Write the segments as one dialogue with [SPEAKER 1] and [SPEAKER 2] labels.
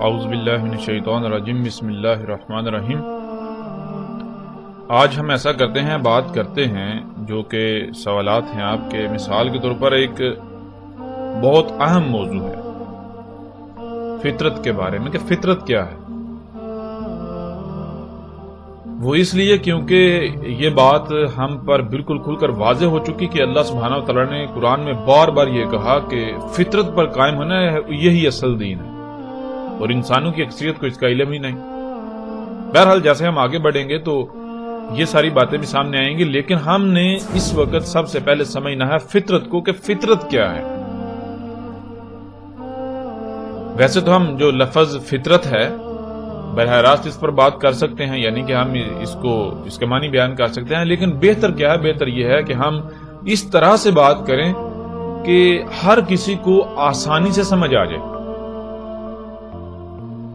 [SPEAKER 1] اعوذ باللہ من الشیطان الرجیم بسم اللہ الرحمن الرحیم۔ آج ہم ایسا کرتے ہیں، بات کرتے ہیں جو کہ سوالات ہیں آپ کے، مثال کے طور پر ایک بہت اہم موضوع ہے فطرت کے بارے میں کہ فطرت کیا ہے۔ وہ اس لیے کیونکہ یہ بات ہم پر بالکل کھل کر واضح ہو چکی کہ اللہ سبحانہ و تعالیٰ نے قرآن میں بار بار یہ کہا کہ فطرت پر قائم ہونا ہے، یہی اصل دین ہے، اور انسانوں کی اکثریت کو اس کا علم ہی نہیں۔ بہرحال جیسے ہم آگے بڑھیں گے تو یہ ساری باتیں بھی سامنے آئیں گی، لیکن ہم نے اس وقت سب سے پہلے سمجھنا ہے فطرت کو کہ فطرت کیا ہے۔ ویسے تو ہم جو لفظ فطرت ہے براہ راست اس پر بات کر سکتے ہیں، یعنی کہ ہم اس کے معنی بیان کر سکتے ہیں، لیکن بہتر کیا ہے؟ بہتر یہ ہے کہ ہم اس طرح سے بات کریں کہ ہر کسی کو آسانی سے سمجھ آ جائے۔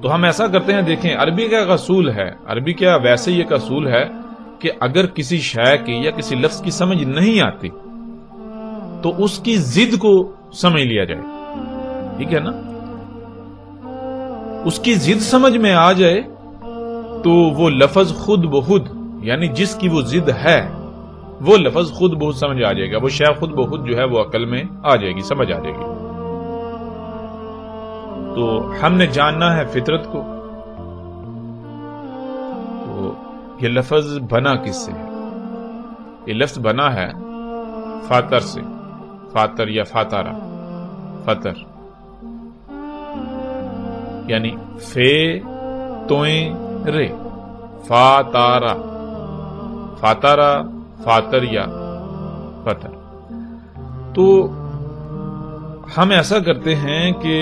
[SPEAKER 1] تو ہم ایسا کرتے ہیں، دیکھیں عربی کا ایک اصول ہے، عربی کا ویسے ہی ایک اصول ہے کہ اگر کسی شے کی یا کسی لفظ کی سمجھ نہیں آتی تو اس کی ضد کو سمجھ لیا جائے، ٹھیک ہے نا؟ اس کی ضد سمجھ میں آ جائے تو وہ لفظ خود بخود، یعنی جس کی وہ ضد ہے وہ لفظ خود بخود سمجھ آ جائے گا، وہ شے خود بخود جو ہے وہ عقل میں آ جائے گی، سمجھ آ جائے گی۔ تو ہم نے جاننا ہے فطرت کو، تو یہ لفظ بنا کس سے ہے؟ یہ لفظ بنا ہے فاتر سے، فاتر یا فاتارا، فطر یعنی فے توئیں رے، فاتارا، فاتارا، فاتر یا فطر۔ تو ہم ایسا کرتے ہیں کہ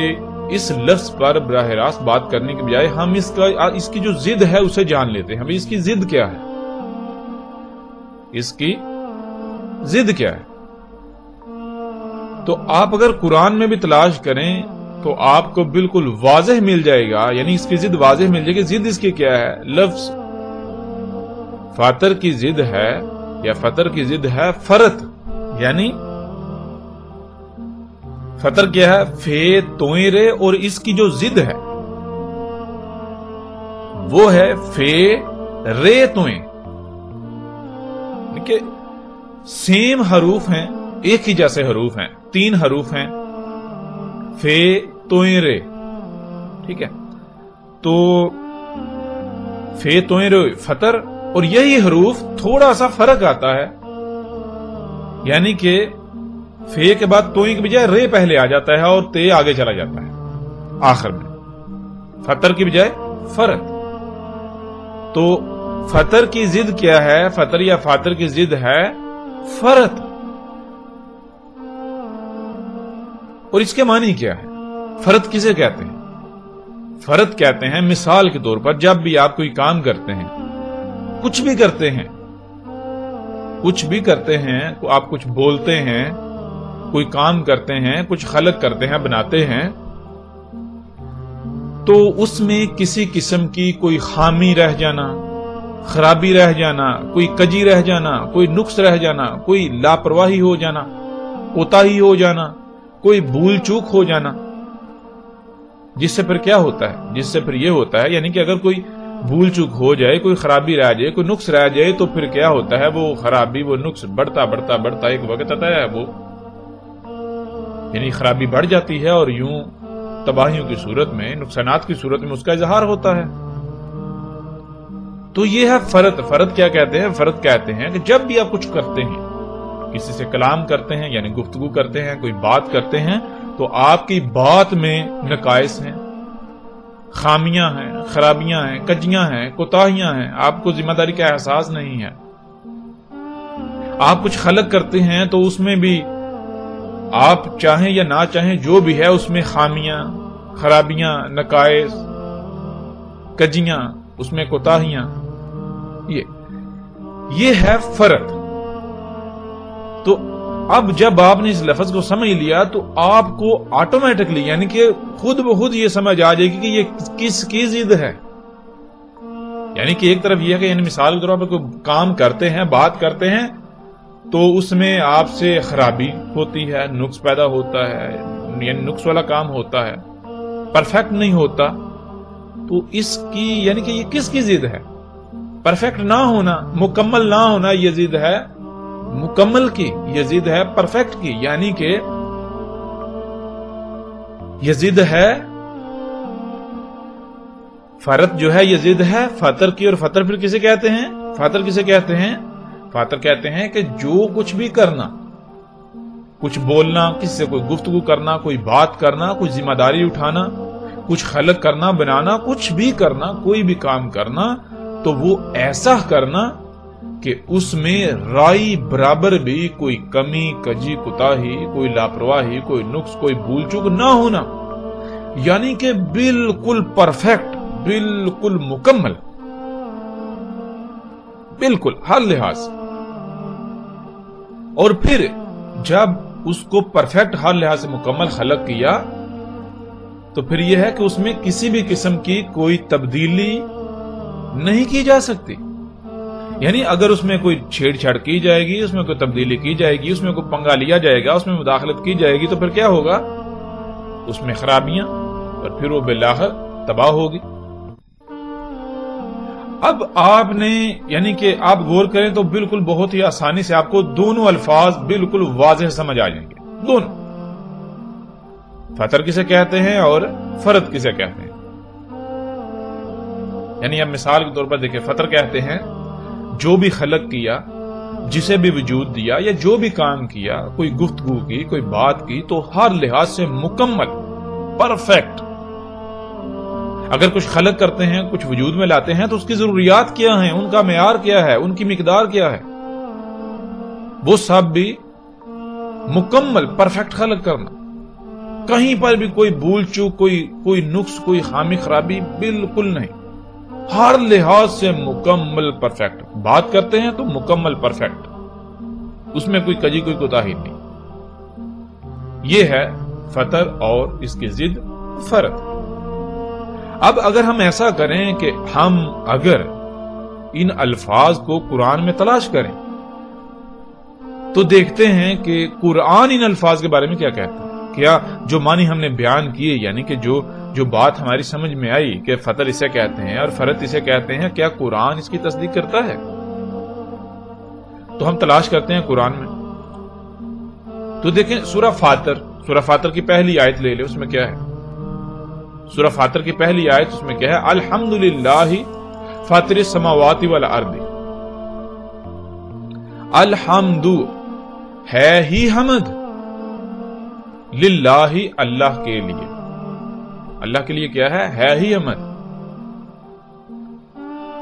[SPEAKER 1] اس لفظ پر براہ راست بات کرنے کے بجائے ہم اس کی جو ضد ہے اسے جان لیتے ہیں۔ ابھی اس کی ضد کیا ہے؟ اس کی ضد کیا ہے؟ تو آپ اگر قرآن میں بھی تلاش کریں تو آپ کو بالکل واضح مل جائے گا، یعنی اس کی ضد واضح مل جائے گی۔ ضد اس کی کیا ہے؟ لفظ فاتر کی ضد ہے یا فطر کی ضد ہے فرت، یعنی فطر کیا ہے؟ فے توئیں رے، اور اس کی جو ضد ہے وہ ہے فے رے توئیں۔ دیکھیں سیم حروف ہیں، ایک ہی جیسے حروف ہیں، 3 حروف ہیں، فے توئیں رے، ٹھیک ہے؟ تو فے توئیں رے فطر، اور یہی حروف تھوڑا سا فرق آتا ہے، یعنی کہ فے کے بعد توئیں کے بجائے رے پہلے آ جاتا ہے اور تے آگے چلا جاتا ہے آخر میں، فطر کی بجائے فرت۔ تو فطر کی ضد کیا ہے؟ فطر یا فاتر کی ضد ہے فرت، اور اس کے معنی کیا ہے؟ فرت کسے کہتے ہیں؟ فرت کہتے ہیں مثال کے طور پر جب بھی آپ کوئی کام کرتے ہیں، کچھ بھی کرتے ہیں، آپ کچھ بولتے ہیں، کوئی کام کرتے ہیں، کچھ خلق کرتے ہیں، بناتے ہیں، تو اس میں کسی قسم کی کوئی خامی رہ جانا، خرابی رہ جانا، کوئی کجی رہ جانا، کوئی نقص رہ جانا، کوئی لاپرواہی ہو جانا، کوتاہی ہو جانا، کوئی بھول چوک ہو جانا، جس سے پھر کیا ہوتا ہے؟ جس سے پھر یہ ہوتا ہے، یعنی کہ اگر کوئی بھول چوک ہو جائے، کوئی خرابی رہ جائے، کوئی نقص رہ جائے، تو پھر کیا ہوتا ہے؟ وہ خرابی، وہ نقص بڑھتا بڑھتا بڑھتا ایک وقت آتا ہے، وہ یعنی خرابی بڑھ جاتی ہے، اور یوں تباہیوں کی صورت میں، نقصانات کی صورت میں اس کا اظہار ہوتا ہے۔ تو یہ ہے فرت۔ فرت کیا کہتے ہیں؟ فرت کہتے ہیں کہ جب بھی آپ کچھ کرتے ہیں، کسی سے کلام کرتے ہیں یعنی گفتگو کرتے ہیں، کوئی بات کرتے ہیں، تو آپ کی بات میں نقائص ہیں، خامیاں ہیں، خرابیاں ہیں، کجیاں ہیں، کوتاہیاں ہیں، آپ کو ذمہ داری کا احساس نہیں ہے۔ آپ کچھ خلق کرتے ہیں تو اس میں بھی آپ چاہیں یا نہ چاہیں جو بھی ہے اس میں خامیاں، خرابیاں، نقائص، کجیاں، اس میں کوتاہیاں، یہ ہے فرت۔ تو اب جب آپ نے اس لفظ کو سمجھ لیا تو آپ کو آٹومیٹکلی، یعنی کہ خود بخود یہ سمجھ آ جائے گی کہ یہ کس کی ضد ہے۔ یعنی کہ ایک طرف یہ ہے کہ یعنی مثال کے طور پر کوئی کام کرتے ہیں، بات کرتے ہیں، تو اس میں آپ سے خرابی ہوتی ہے، نقص پیدا ہوتا ہے، یعنی نقص والا کام ہوتا ہے، پرفیکٹ نہیں ہوتا، تو اس کی یعنی کہ یہ کس کی ضد ہے؟ پرفیکٹ نہ ہونا، مکمل نہ ہونا یہ ضد ہے مکمل کی، یہ ضد ہے پرفیکٹ کی، یعنی کہ یہ ضد ہے فرت جو ہے، یہ ضد ہے فطر کی. اور فطر پھر کسے کہتے ہیں؟ فطر کسے کہتے ہیں؟ فطر کہتے ہیں کہ جو کچھ بھی کرنا، کچھ بولنا، کسی سے کوئی گفتگو کرنا، کوئی بات کرنا، کوئی ذمہ داری اٹھانا، کچھ خلق کرنا، بنانا، کچھ بھی کرنا، کوئی بھی کام کرنا، تو وہ ایسا کرنا کہ اس میں رائی برابر بھی کوئی کمی، کجی، کوتاہی، کوئی لاپرواہی، کوئی نقص، کوئی بھول چوک نہ ہونا، یعنی کہ بالکل پرفیکٹ، بالکل مکمل، بالکل ہر لحاظ سے. اور پھر جب اس کو پرفیکٹ ہر لحاظ سے مکمل خلق کیا تو پھر یہ ہے کہ اس میں کسی بھی قسم کی کوئی تبدیلی نہیں کی جا سکتی. یعنی اگر اس میں کوئی چھیڑ چھاڑ کی جائے گی، اس میں کوئی تبدیلی کی جائے گی، اس میں کوئی پنگا لیا جائے گا، اس میں مداخلت کی جائے گی، تو پھر کیا ہوگا؟ اس میں خرابیاں، اور پھر وہ بالآخر تباہ ہوگی. اب آپ نے یعنی کہ آپ غور کریں تو بالکل بہت ہی آسانی سے آپ کو دونوں الفاظ بالکل واضح سمجھ آ جائیں گے. دونوں، فطر کسے کہتے ہیں اور فرد کسے کہتے ہیں. یعنی اب مثال کے طور پر دیکھیں، فطر کہتے ہیں جو بھی خلق کیا، جسے بھی وجود دیا، یا جو بھی کام کیا، کوئی گفتگو کی، کوئی بات کی، تو ہر لحاظ سے مکمل، پرفیکٹ. اگر کچھ خلق کرتے ہیں، کچھ وجود میں لاتے ہیں، تو اس کی ضروریات کیا ہیں، ان کا معیار کیا ہے، ان کی مقدار کیا ہے، وہ سب بھی مکمل پرفیکٹ خلق کرنا. کہیں پر بھی کوئی بھول چوک، کوئی نقص، کوئی خامی خرابی بالکل نہیں، ہر لحاظ سے مکمل پرفیکٹ. بات کرتے ہیں تو مکمل پرفیکٹ، اس میں کوئی کجی، کوئی کوتاہی نہیں. یہ ہے فطر اور اس کی ضد فرد. اب اگر ہم ایسا کریں کہ ہم اگر ان الفاظ کو قرآن میں تلاش کریں تو دیکھتے ہیں کہ قرآن ان الفاظ کے بارے میں کیا کہتا ہے. کیا جو معنی ہم نے بیان کیے، یعنی کہ جو بات ہماری سمجھ میں آئی کہ فطر اسے کہتے ہیں اور فرد اسے کہتے ہیں، کیا قرآن اس کی تصدیق کرتا ہے؟ تو ہم تلاش کرتے ہیں قرآن میں. تو دیکھیں سورہ فاطر کی پہلی آیت لے لیں، اس میں کیا ہے؟ سورہ فاطر کی پہلی آیت اس میں کیا ہے؟ الحمدللہ فاطر السماوات والارض. الحمد ہے ہی حمد، للہ اللہ کے لیے. اللہ کے لیے کیا ہے ہی حمد.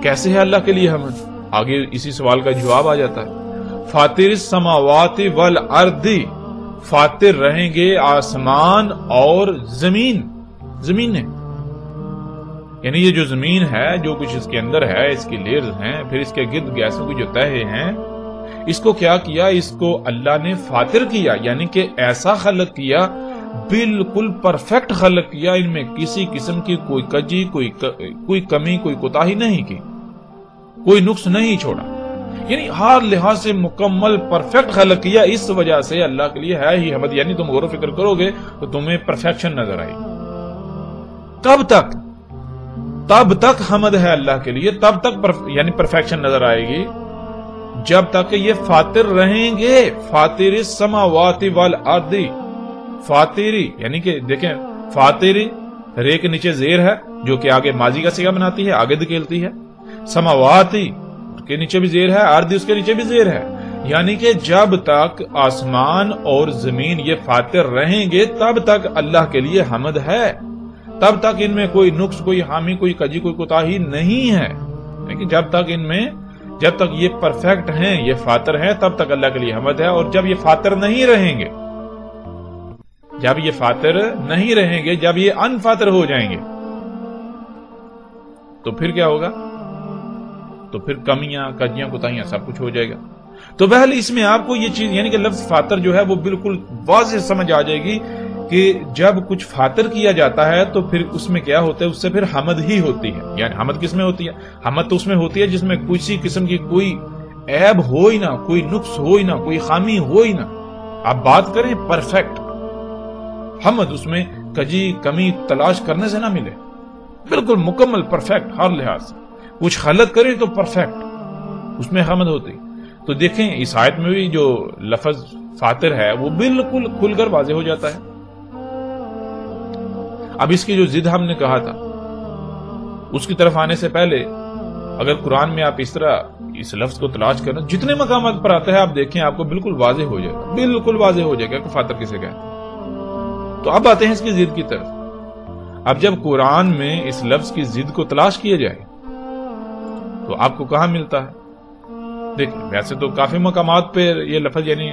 [SPEAKER 1] کیسے ہے اللہ کے لیے حمد؟ آگے اسی سوال کا جواب آ جاتا ہے. فاطر السماوات والارض، فاطر رہیں گے آسمان اور زمین ہے. یعنی یہ جو زمین ہے، جو کچھ اس کے اندر ہے، اس کی لیئرز ہیں، پھر اس کے گرد گیسوں کی جو تہے ہیں، اس کو کیا کیا؟ اس کو اللہ نے فاطر کیا، یعنی کہ ایسا خلق کیا، بالکل پرفیکٹ خلق کیا. ان میں کسی قسم کی کوئی کجی، کوئی کمی، کوئی کوتاہی نہیں کی، کوئی نقص نہیں چھوڑا. یعنی ہر لحاظ سے مکمل پرفیکٹ خلق کیا. اس وجہ سے اللہ کے لیے ہے ہی حمد. یعنی تم غور و فکر کرو گے تو تمہیں پرفیکشن نظر آئے گی. کب تک؟ تب تک حمد ہے اللہ کے لیے، تب تک یعنی پرفیکشن نظر آئے گی جب تک کہ یہ فاطر رہیں گے. فاطر السماوات والارض، فاطری یعنی کہ دیکھیں، فاطری رے کے نیچے زیر ہے جو کہ آگے ماضی کا صیغہ بناتی ہے، آگے دھکیلتی ہے. سماواتی کے نیچے بھی زیر ہے، ارض اس کے نیچے بھی زیر ہے. یعنی کہ جب تک آسمان اور زمین یہ فاطر رہیں گے تب تک اللہ کے لیے حمد ہے. تب تک ان میں کوئی نقص، کوئی حامی، کوئی کجی، کوئی کوتاہی نہیں ہے. لیکن جب تک یہ پرفیکٹ ہیں، یہ فاطر ہیں، تب تک اللہ کے لیے حمد ہے. اور جب یہ فاطر نہیں رہیں گے، جب یہ انفاطر ہو جائیں گے تو پھر کیا ہوگا؟ تو پھر کمیاں، کجیاں، کوتاہیاں سب کچھ ہو جائے گا. تو بہرحال اس میں آپ کو یہ چیز یعنی کہ لفظ فاطر جو ہے وہ بالکل واضح سمجھ آ جائے گی کہ جب کچھ فاطر کیا جاتا ہے تو پھر اس میں کیا ہوتا ہے؟ اس سے پھر حمد ہی ہوتی ہے. یعنی حمد کس میں ہوتی ہے؟ حمد تو اس میں ہوتی ہے جس میں کسی قسم کی کوئی عیب ہو ہی نہ، کوئی نقص ہو ہی نہ، کوئی خامی ہو ہی نہ. آپ بات کریں پرفیکٹ، حمد اس میں کجی، کمی تلاش کرنے سے نہ ملے. بالکل مکمل پرفیکٹ ہر لحاظ سے. کچھ غلط کریں تو پرفیکٹ اس میں حمد ہوتی. تو دیکھیں اس آیت میں بھی جو لفظ فاطر ہے وہ بالکل کھل کر واضح ہو جاتا ہے. اب اس کی جو ضد ہم نے کہا تھا اس کی طرف آنے سے پہلے اگر قرآن میں آپ اس طرح اس لفظ کو تلاش کرنا جتنے مقامات پر آتا ہے آپ دیکھیں آپ کو بالکل واضح ہو جائے گا, بالکل واضح ہو جائے گا کہ فاطر کسے کہتے ہیں. تو اب آتے ہیں اس کی ضد کی طرف. اب جب قرآن میں اس لفظ کی ضد کو تلاش کیا جائے تو آپ کو کہاں ملتا ہے؟ دیکھیں ویسے تو کافی مقامات پہ یہ لفظ یعنی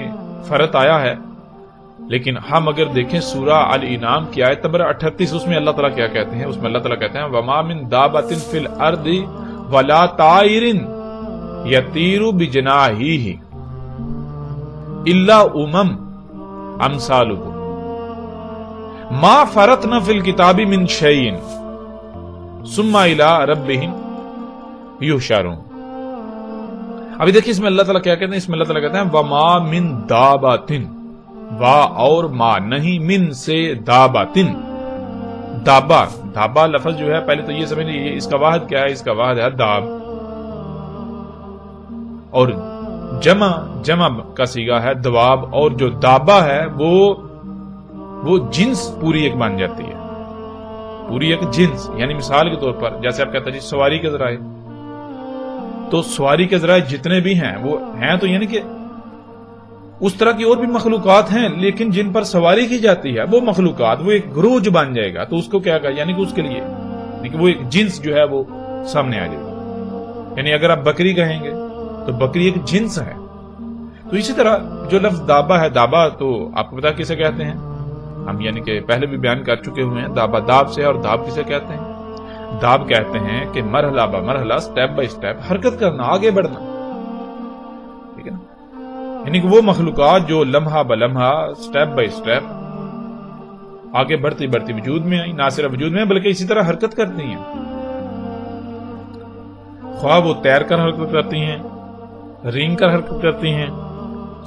[SPEAKER 1] فرت آیا ہے, لیکن ہم اگر دیکھیں سورہ الانعام کی آیت نمبر 38 اس میں اللہ تعالیٰ کیا کہتے ہیں؟ اس میں اللہ تعالیٰ کہتے ہیں وَمَا مِن دَابَةٍ فِي الْأَرْضِ وَلَا طَائِرٍ يَطِيرُ بِجَنَاحِهِ إِلَّا أُمَمٌ أَمْثَالُكُمْ مَا فَرَطْنَا فِي الْكِتَابِ مِن شَيْءٍ ثُمَّ إِلَىٰ رَبِّهِمْ يُحْشَرُونَ. ابھی دیکھیں اس میں اللہ تعالیٰ کیا کہتے ہیں؟ اس میں اللہ تعالیٰ کہتے ہیں وَمَا مِن دَابَةٍ, وا اور ما نہیں, من سے داباتن. دابا دابا لفظ جو ہے پہلے تو یہ سمجھ لیجیے اس کا واحد کیا ہے؟ اس کا واحد ہے داب, اور جمع کا صیغہ ہے دواب, اور جو دابا ہے وہ جنس پوری ایک بن جاتی ہے, پوری ایک جنس. یعنی مثال کے طور پر جیسے آپ کہتے ہیں جی سواری کے ذرائع, تو سواری کے ذرائع جتنے بھی ہیں وہ ہیں تو یعنی کہ اس طرح کی اور بھی مخلوقات ہیں لیکن جن پر سواری کی جاتی ہے وہ مخلوقات وہ ایک گروہ جو بن جائے گا تو اس کو کیا کہا, یعنی کہ اس کے لیے یعنی کہ وہ ایک جنس جو ہے وہ سامنے آ جائے گا. یعنی اگر آپ بکری کہیں گے تو بکری ایک جنس ہے. تو اسی طرح جو لفظ دابا ہے, دابا تو آپ کو پتا کسے کہتے ہیں؟ ہم یعنی کہ پہلے بھی بیان کر چکے ہوئے ہیں دابا داب سے. اور داب کسے کہتے ہیں؟ داب کہتے ہیں کہ مرحلہ با مرحلہ, سٹیپ بائی سٹیپ حرکت کرنا, آگے بڑھنا. ٹھیک ہے نا, یعنی کہ وہ مخلوقات جو لمحہ بلمحہ سٹیپ بائی سٹیپ آگے بڑھتی بڑھتی وجود میں آئی, نہ صرف وجود میں بلکہ اسی طرح حرکت کرتی ہیں. خواہ وہ تیر کر حرکت کرتی ہیں, رینگ کر حرکت کرتی ہیں,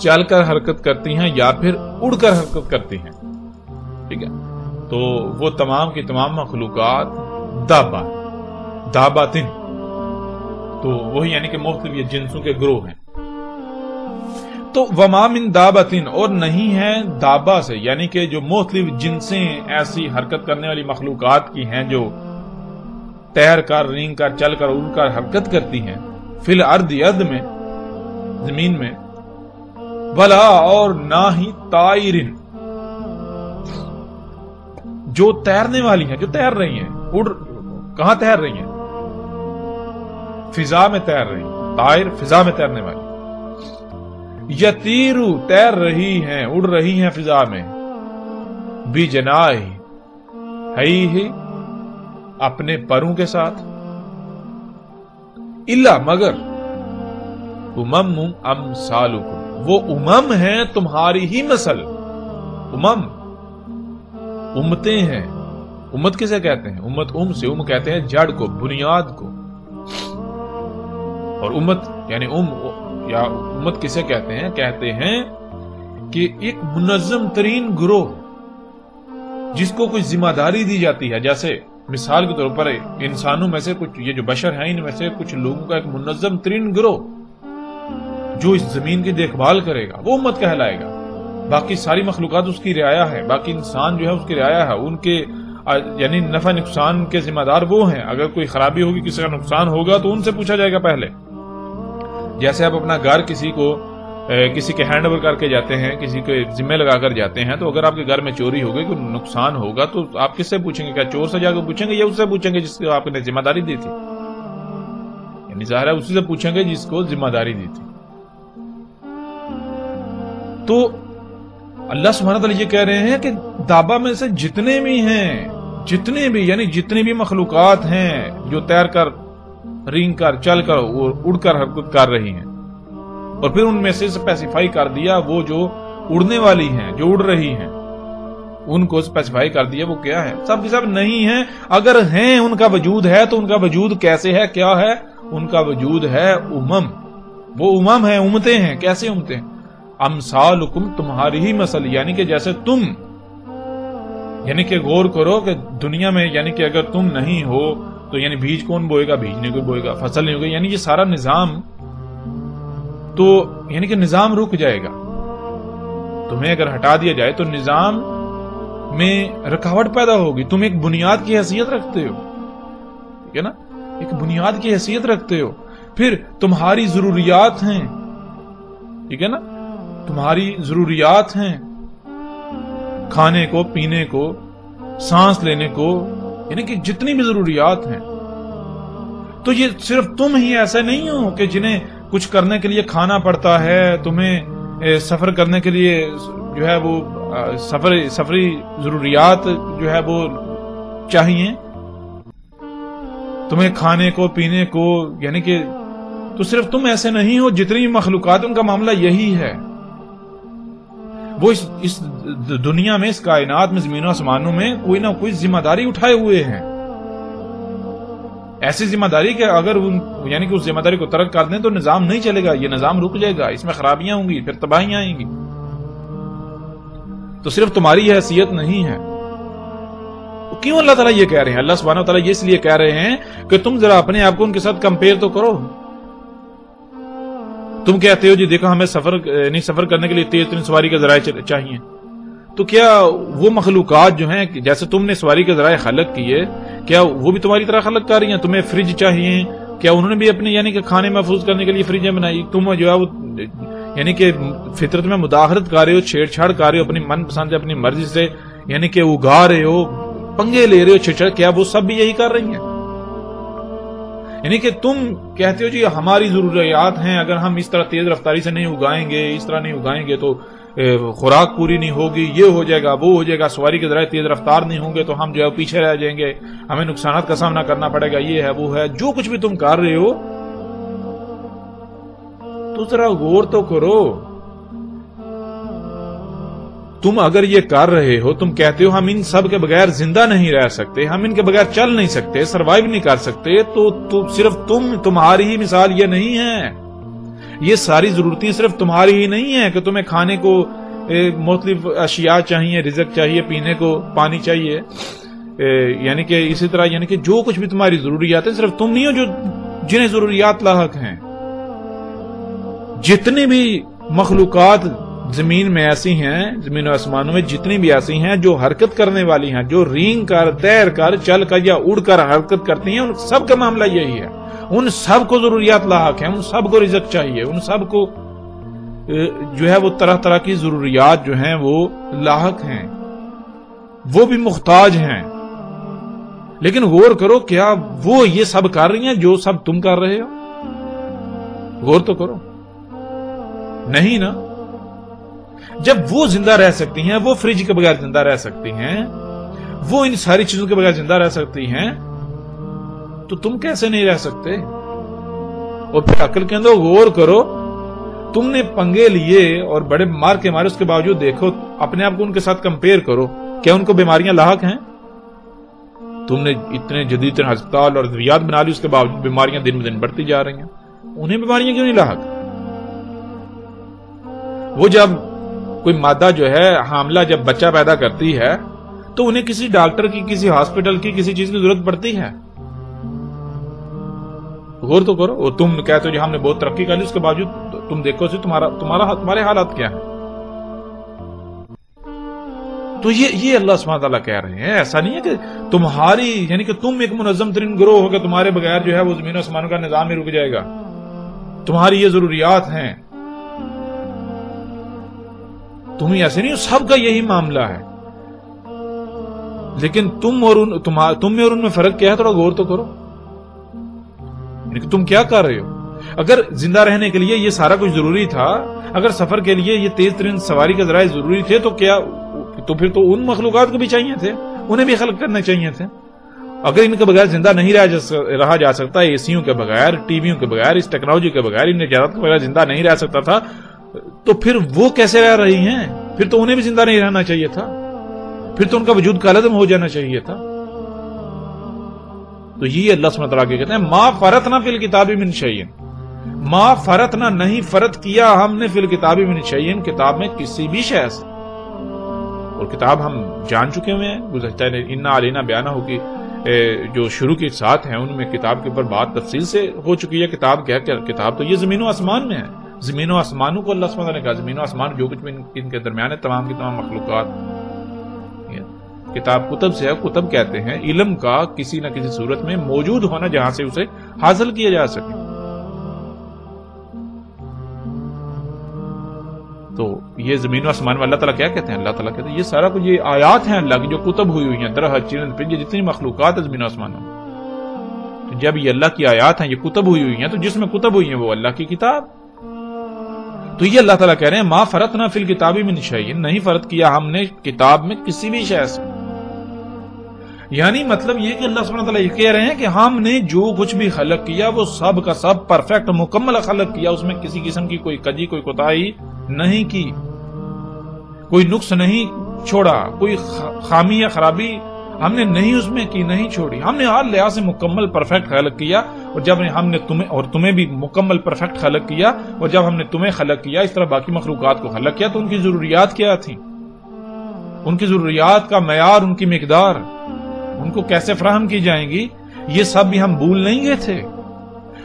[SPEAKER 1] چل کر حرکت کرتی ہیں, یا پھر اڑ کر حرکت کرتی ہیں. ٹھیک ہے, تو وہ تمام کی تمام مخلوقات داباتن, تو وہی یعنی کہ مختلف یہ جنسوں کے گروہ ہیں. تو وما من دابتن, اور نہیں ہے دابا سے یعنی کہ جو مختلف جنسیں ایسی حرکت کرنے والی مخلوقات کی ہیں جو تیر کر, رینگ کر, چل کر, اڑ کر حرکت کرتی ہیں. فی الارض, ارض میں, زمین میں, ولا اور نہ ہی طائرن, جو تیرنے والی ہیں, جو تیر رہی ہیں. کہاں تیر رہی ہیں؟ فضا میں تیر رہی ہیں. طائر فضا میں تیرنے والی. یتیرو تیر رہی ہیں, اڑ رہی ہیں فضا میں. بی جناح ہی اپنے پروں کے ساتھ. الا مگر امم امثالکم, وہ امم ہیں تمہاری ہی مثل. امتیں ہیں. امت کسے کہتے ہیں؟ امت سے کہتے ہیں جڑ کو, بنیاد کو. اور امت یعنی یا امت کسے کہتے ہیں؟ کہتے ہیں کہ ایک منظم ترین گروہ جس کو کوئی ذمہ داری دی جاتی ہے. جیسے مثال کے طور پر انسانوں میں سے کچھ, یہ جو بشر ہیں ان میں سے کچھ لوگوں کا ایک منظم ترین گروہ جو اس زمین کی دیکھ بھال کرے گا وہ امت کہلائے گا. باقی ساری مخلوقات اس کی رعایا ہے, باقی انسان جو ہے اس کی رعایا ہے. ان کے یعنی نفع نقصان کے ذمہ دار وہ ہیں. اگر کوئی خرابی ہوگی, کسی کا نقصان ہوگا تو ان سے پوچھا جائے گا پہلے. جیسے آپ اپنا گھر کسی کے ہینڈ اوور کر کے جاتے ہیں, کسی کے ذمہ لگا کر جاتے ہیں, تو اگر آپ کے گھر میں چوری ہوگی, کوئی نقصان ہوگا تو آپ کس سے پوچھیں گے؟ کیا چور سے جا کے پوچھیں گے یا اس سے پوچھیں گے جس کو آپ نے ذمہ داری دی تھی؟ یعنی ظاہر ہے اسی سے پوچھیں گے جس کو ذمہ داری دی تھی. تو اللہ سبحانہ تعالیٰ یہ کہہ رہے ہیں کہ دابا میں سے جتنے بھی ہیں, یعنی جتنی بھی مخلوقات ہیں جو تیر کر, رینگ کر, چل کر اور اڑ کر حرکت کر رہی ہیں, اور پھر ان میں سے اسپیسیفائی کر دیا وہ جو اڑنے والی ہیں, جو اڑ رہی ہیں, ان کو اسپیسیفائی کر دیا وہ کیا ہے؟ سب کے سب نہیں ہیں. اگر ہیں, ان کا وجود ہے, تو ان کا وجود کیسے ہے, کیا ہے؟ ان کا وجود ہے امم. وہ امم ہیں, امتیں ہیں. کیسے امتیں؟ امثالکم, تمہاری ہی مثل, یعنی کہ جیسے تم یعنی کہ غور کرو کہ دنیا میں یعنی کہ اگر تم نہیں ہو تو یعنی بیج کون بوئے گا؟ بیج نہیں کوئی بوئے گا، فصل نہیں ہوگی، یعنی یہ سارا نظام تو یعنی کہ نظام رک جائے گا. تمہیں اگر ہٹا دیا جائے تو نظام میں رکاوٹ پیدا ہوگی. تم ایک بنیاد کی حیثیت رکھتے ہو، ٹھیک ہے نا، ایک بنیاد کی حیثیت رکھتے ہو. پھر تمہاری ضروریات ہیں، ٹھیک ہے نا، تمہاری ضروریات ہیں کھانے کو، پینے کو، سانس لینے کو، یعنی کہ جتنی بھی ضروریات ہیں. تو یہ صرف تم ہی ایسے نہیں ہو کہ جنہیں کچھ کرنے کے لیے کھانا پڑتا ہے، تمہیں سفر کرنے کے لیے جو ہے وہ سفری ضروریات جو ہے وہ چاہیے، تمہیں کھانے کو، پینے کو، یعنی کہ تو صرف تم ایسے نہیں ہو، جتنی بھی مخلوقات ان کا معاملہ یہی ہے. وہ اس دنیا میں، اس کائنات میں، زمین و آسمانوں میں کوئی نہ کوئی ذمہ داری اٹھائے ہوئے ہیں. ایسی ذمہ داری کہ اگر یعنی کہ اس ذمہ داری کو ترک کر دیں تو نظام نہیں چلے گا، یہ نظام رک جائے گا، اس میں خرابیاں ہوں گی، پھر تباہیاں آئیں گی. تو صرف تمہاری حیثیت نہیں ہے. کیوں اللہ تعالیٰ یہ کہہ رہے ہیں؟ اللہ سبحانہ و تعالیٰ یہ اس لیے کہہ رہے ہیں کہ تم ذرا اپنے آپ کو ان کے ساتھ کمپیئر تو کرو. تم کہتے ہو جی دیکھو ہمیں سفر کرنے کے لیے تیز ترین سواری کے ذرائع چاہیے، تو کیا وہ مخلوقات جو ہیں جیسے تم نے سواری کے ذرائع خلق کیے، کیا وہ بھی تمہاری طرح خلق کر رہی ہیں؟ تمہیں فریج چاہیے، کیا انہوں نے بھی اپنے یعنی کہ کھانے محفوظ کرنے کے لیے فریجیں بنائی؟ تم جو ہے وہ یعنی کہ فطرت میں مداخلت کر رہے ہو، چھیڑ چھاڑ کر رہے ہو، اپنی من پسند اپنی مرضی سے یعنی کہ اگا رہے ہو، پنگے لے رہے ہو، چھیڑ چھاڑ، کیا وہ سب بھی یہی کر رہی ہیں؟ یعنی کہ تم کہتے ہو جی ہماری ضروریات ہیں، اگر ہم اس طرح تیز رفتاری سے نہیں اگائیں گے، اس طرح نہیں اگائیں گے تو خوراک پوری نہیں ہوگی، یہ ہو جائے گا، وہ ہو جائے گا، سواری کے ذرائع تیز رفتار نہیں ہوں گے تو ہم جو ہے پیچھے رہ جائیں گے، ہمیں نقصانات کا سامنا کرنا پڑے گا، یہ ہے وہ ہے. جو کچھ بھی تم کر رہے ہو تو ذرا غور تو کرو. تم اگر یہ کر رہے ہو، تم کہتے ہو ہم ان سب کے بغیر زندہ نہیں رہ سکتے، ہم ان کے بغیر چل نہیں سکتے، سروائیو نہیں کر سکتے، تو صرف تمہاری ہی مثال یہ نہیں ہے. یہ ساری ضرورتیں صرف تمہاری ہی نہیں ہیں کہ تمہیں کھانے کو مختلف اشیاء چاہیے، رزق چاہیے، پینے کو پانی چاہیے، یعنی کہ اسی طرح یعنی کہ جو کچھ بھی تمہاری ضروریات ہیں، صرف تم نہیں ہو جو جنہیں ضروریات لاحق ہیں. جتنی بھی مخلوقات زمین میں ایسی ہیں، زمین و آسمانوں میں جتنی بھی ایسی ہیں جو حرکت کرنے والی ہیں، جو رینگ کر، تیر کر، چل کر یا اڑ کر حرکت کرتی ہیں، ان سب کا معاملہ یہی ہے. ان سب کو ضروریات لاحق ہیں، ان سب کو رزق چاہیے، ان سب کو جو ہے وہ طرح طرح کی ضروریات جو ہیں وہ لاحق ہیں، وہ بھی محتاج ہیں. لیکن غور کرو کیا وہ یہ سب کر رہی ہیں جو سب تم کر رہے ہو؟ غور تو کرو. نہیں نا. جب وہ زندہ رہ سکتی ہیں، وہ فریج کے بغیر زندہ رہ سکتی ہیں، وہ ان ساری چیزوں کے بغیر زندہ رہ سکتی ہیں، تو تم کیسے نہیں رہ سکتے؟ اور پھر عقل کے اندر غور کرو. تم نے پنگے لیے اور بڑے مار کے مارے، اس کے باوجود دیکھو اپنے آپ کو ان کے ساتھ کمپیئر کرو، کیا ان کو بیماریاں لاحق ہیں؟ تم نے اتنے جدید ہسپتال اور ادویات بنا لی، اس کے باوجود بیماریاں دن بدن بڑھتی جا رہی ہیں. انہیں بیماریاں کیوں نہیں لاحق؟ وہ جب کوئی مادہ جو ہے حاملہ جب بچہ پیدا کرتی ہے تو انہیں کسی ڈاکٹر کی، کسی ہاسپٹل کی، کسی چیز کی ضرورت پڑتی ہے. غور تو کرو. اور تم کہتے ہو جی ہم نے بہت ترقی کر لی، اس کے باوجود تم دیکھو تمہارے حالات کیا ہیں. تو یہ اللہ سبحانہ تعالیٰ کہہ رہے ہیں. ایسا نہیں ہے کہ تمہاری یعنی کہ تم ایک منظم ترین گروہ ہو کہ تمہارے بغیر جو ہے وہ زمین و آسمانوں کا نظام ہی رک جائے گا. تمہاری یہ ضروریات ہیں، تم ہی ایسے نہیں ہو، سب کا یہی معاملہ ہے. لیکن تم میں اور ان میں فرق کیا ہے؟ تھوڑا غور تو کرو. یعنی کہ تم کیا کر رہے ہو؟ اگر زندہ رہنے کے لیے یہ سارا کچھ ضروری تھا، اگر سفر کے لیے یہ تیز ترین سواری کے ذرائع ضروری تھے، تو پھر تو ان مخلوقات کو بھی چاہیے تھے، انہیں بھی خلق کرنے چاہیے تھے. اگر ان کے بغیر زندہ نہیں رہا جا سکتا، اے سیوں کے بغیر، ٹی ویوں کے بغیر، اس ٹیکنالوجی کے بغیر، ان نجات کے بغیر زندہ نہیں رہ سکتا تھا، تو پھر وہ کیسے رہ رہی ہیں؟ پھر تو انہیں بھی زندہ نہیں رہنا چاہیے تھا، پھر تو ان کا وجود کالعدم ہو جانا چاہیے تھا. تو یہ اللہ سبحانہ وتعالیٰ کہتے ہیں ما فرطنا فی الکتاب من شیء، ما فرطنا، نہیں فرط کیا ہم نے فی الکتاب من شیء، کتاب میں کسی بھی شے سے. اور کتاب ہم جان چکے ہوئے ہیں گزشتہ انا علینا بیانہ ہو کی جو شروع کے ساتھ ہیں ان میں کتاب کے اوپر بات تفصیل سے ہو چکی ہے. کتاب کیا کتاب تو یہ زمین و آسمان میں ہے. زمین و آسمانوں کو اللہ سبحانہ وتعالیٰ نے کہا زمین و آسمان جو کچھ بھی ان کے درمیان ہے تمام کی تمام مخلوقات. کتاب کتب سے ہے. کتب کہتے ہیں علم کا کسی نہ کسی صورت میں موجود ہونا جہاں سے اسے حاصل کیا جا سکے. تو یہ زمین و آسمان میں اللہ تعالیٰ کیا کہتے ہیں؟ اللہ تعالیٰ کہتے ہیں یہ سارا کچھ یہ آیات ہیں اللہ کی جو کتب ہوئی ہیں درخت چرند پرند جتنی مخلوقات ہے زمین و آسمان میں. تو جب یہ اللہ کی آیات ہیں یہ کتب ہوئی ہیں تو جس میں کتب ہوئی ہیں وہ اللہ کی کتاب. تو یہ اللہ تعالیٰ کہہ رہے ہیں ما فرطنا فی الکتاب من شیء نہیں فرط کیا ہم نے کتاب میں کسی بھی شے سے. یعنی مطلب یہ کہ اللہ سبحانہ وتعالیٰ یہ کہہ رہے ہیں کہ ہم نے جو کچھ بھی خلق کیا وہ سب کا سب پرفیکٹ مکمل خلق کیا. اس میں کسی قسم کی کوئی کجی کوئی کوتاہی نہیں کی, کوئی نقص نہیں چھوڑا, کوئی خامی یا خرابی ہم نے نہیں اس میں کی نہیں چھوڑی. ہم نے ہر لحاظ سے مکمل پرفیکٹ خلق کیا. اور جب ہم نے تمہیں بھی مکمل پرفیکٹ خلق کیا اور جب ہم نے تمہیں خلق کیا اس طرح باقی مخلوقات کو خلق کیا تو ان کی ضروریات کیا تھیں, ان کی ضروریات کا معیار, ان کی مقدار, ان کو کیسے فراہم کی جائیں گی یہ سب بھی ہم بھول نہیں گئے تھے.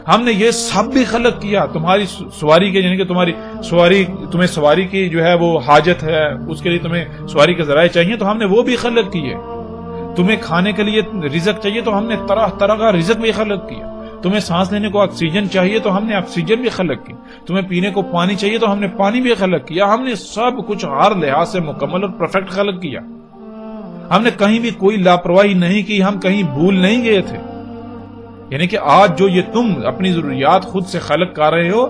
[SPEAKER 1] ہم نے یہ سب بھی خلق کیا. تمہاری سواری کے یعنی کہ تمہیں سواری کی جو ہے وہ حاجت ہے, اس کے لیے تمہیں سواری کے ذرائع چاہیے تو ہم نے وہ بھی خلق کیے. تمہیں کھانے کے لیے رزق چاہیے تو ہم نے طرح طرح کا رزق بھی خلق کیا. تمہیں سانس لینے کو آکسیجن چاہیے تو ہم نے آکسیجن بھی خلق کی. تمہیں پینے کو پانی چاہیے تو ہم نے پانی بھی خلق کیا. ہم نے سب کچھ ہر لحاظ سے مکمل اور پرفیکٹ خلق کیا. ہم نے کہیں بھی کوئی لاپرواہی نہیں کی, ہم کہیں بھول نہیں گئے تھے. یعنی کہ آج جو یہ تم اپنی ضروریات خود سے خلق کر رہے ہو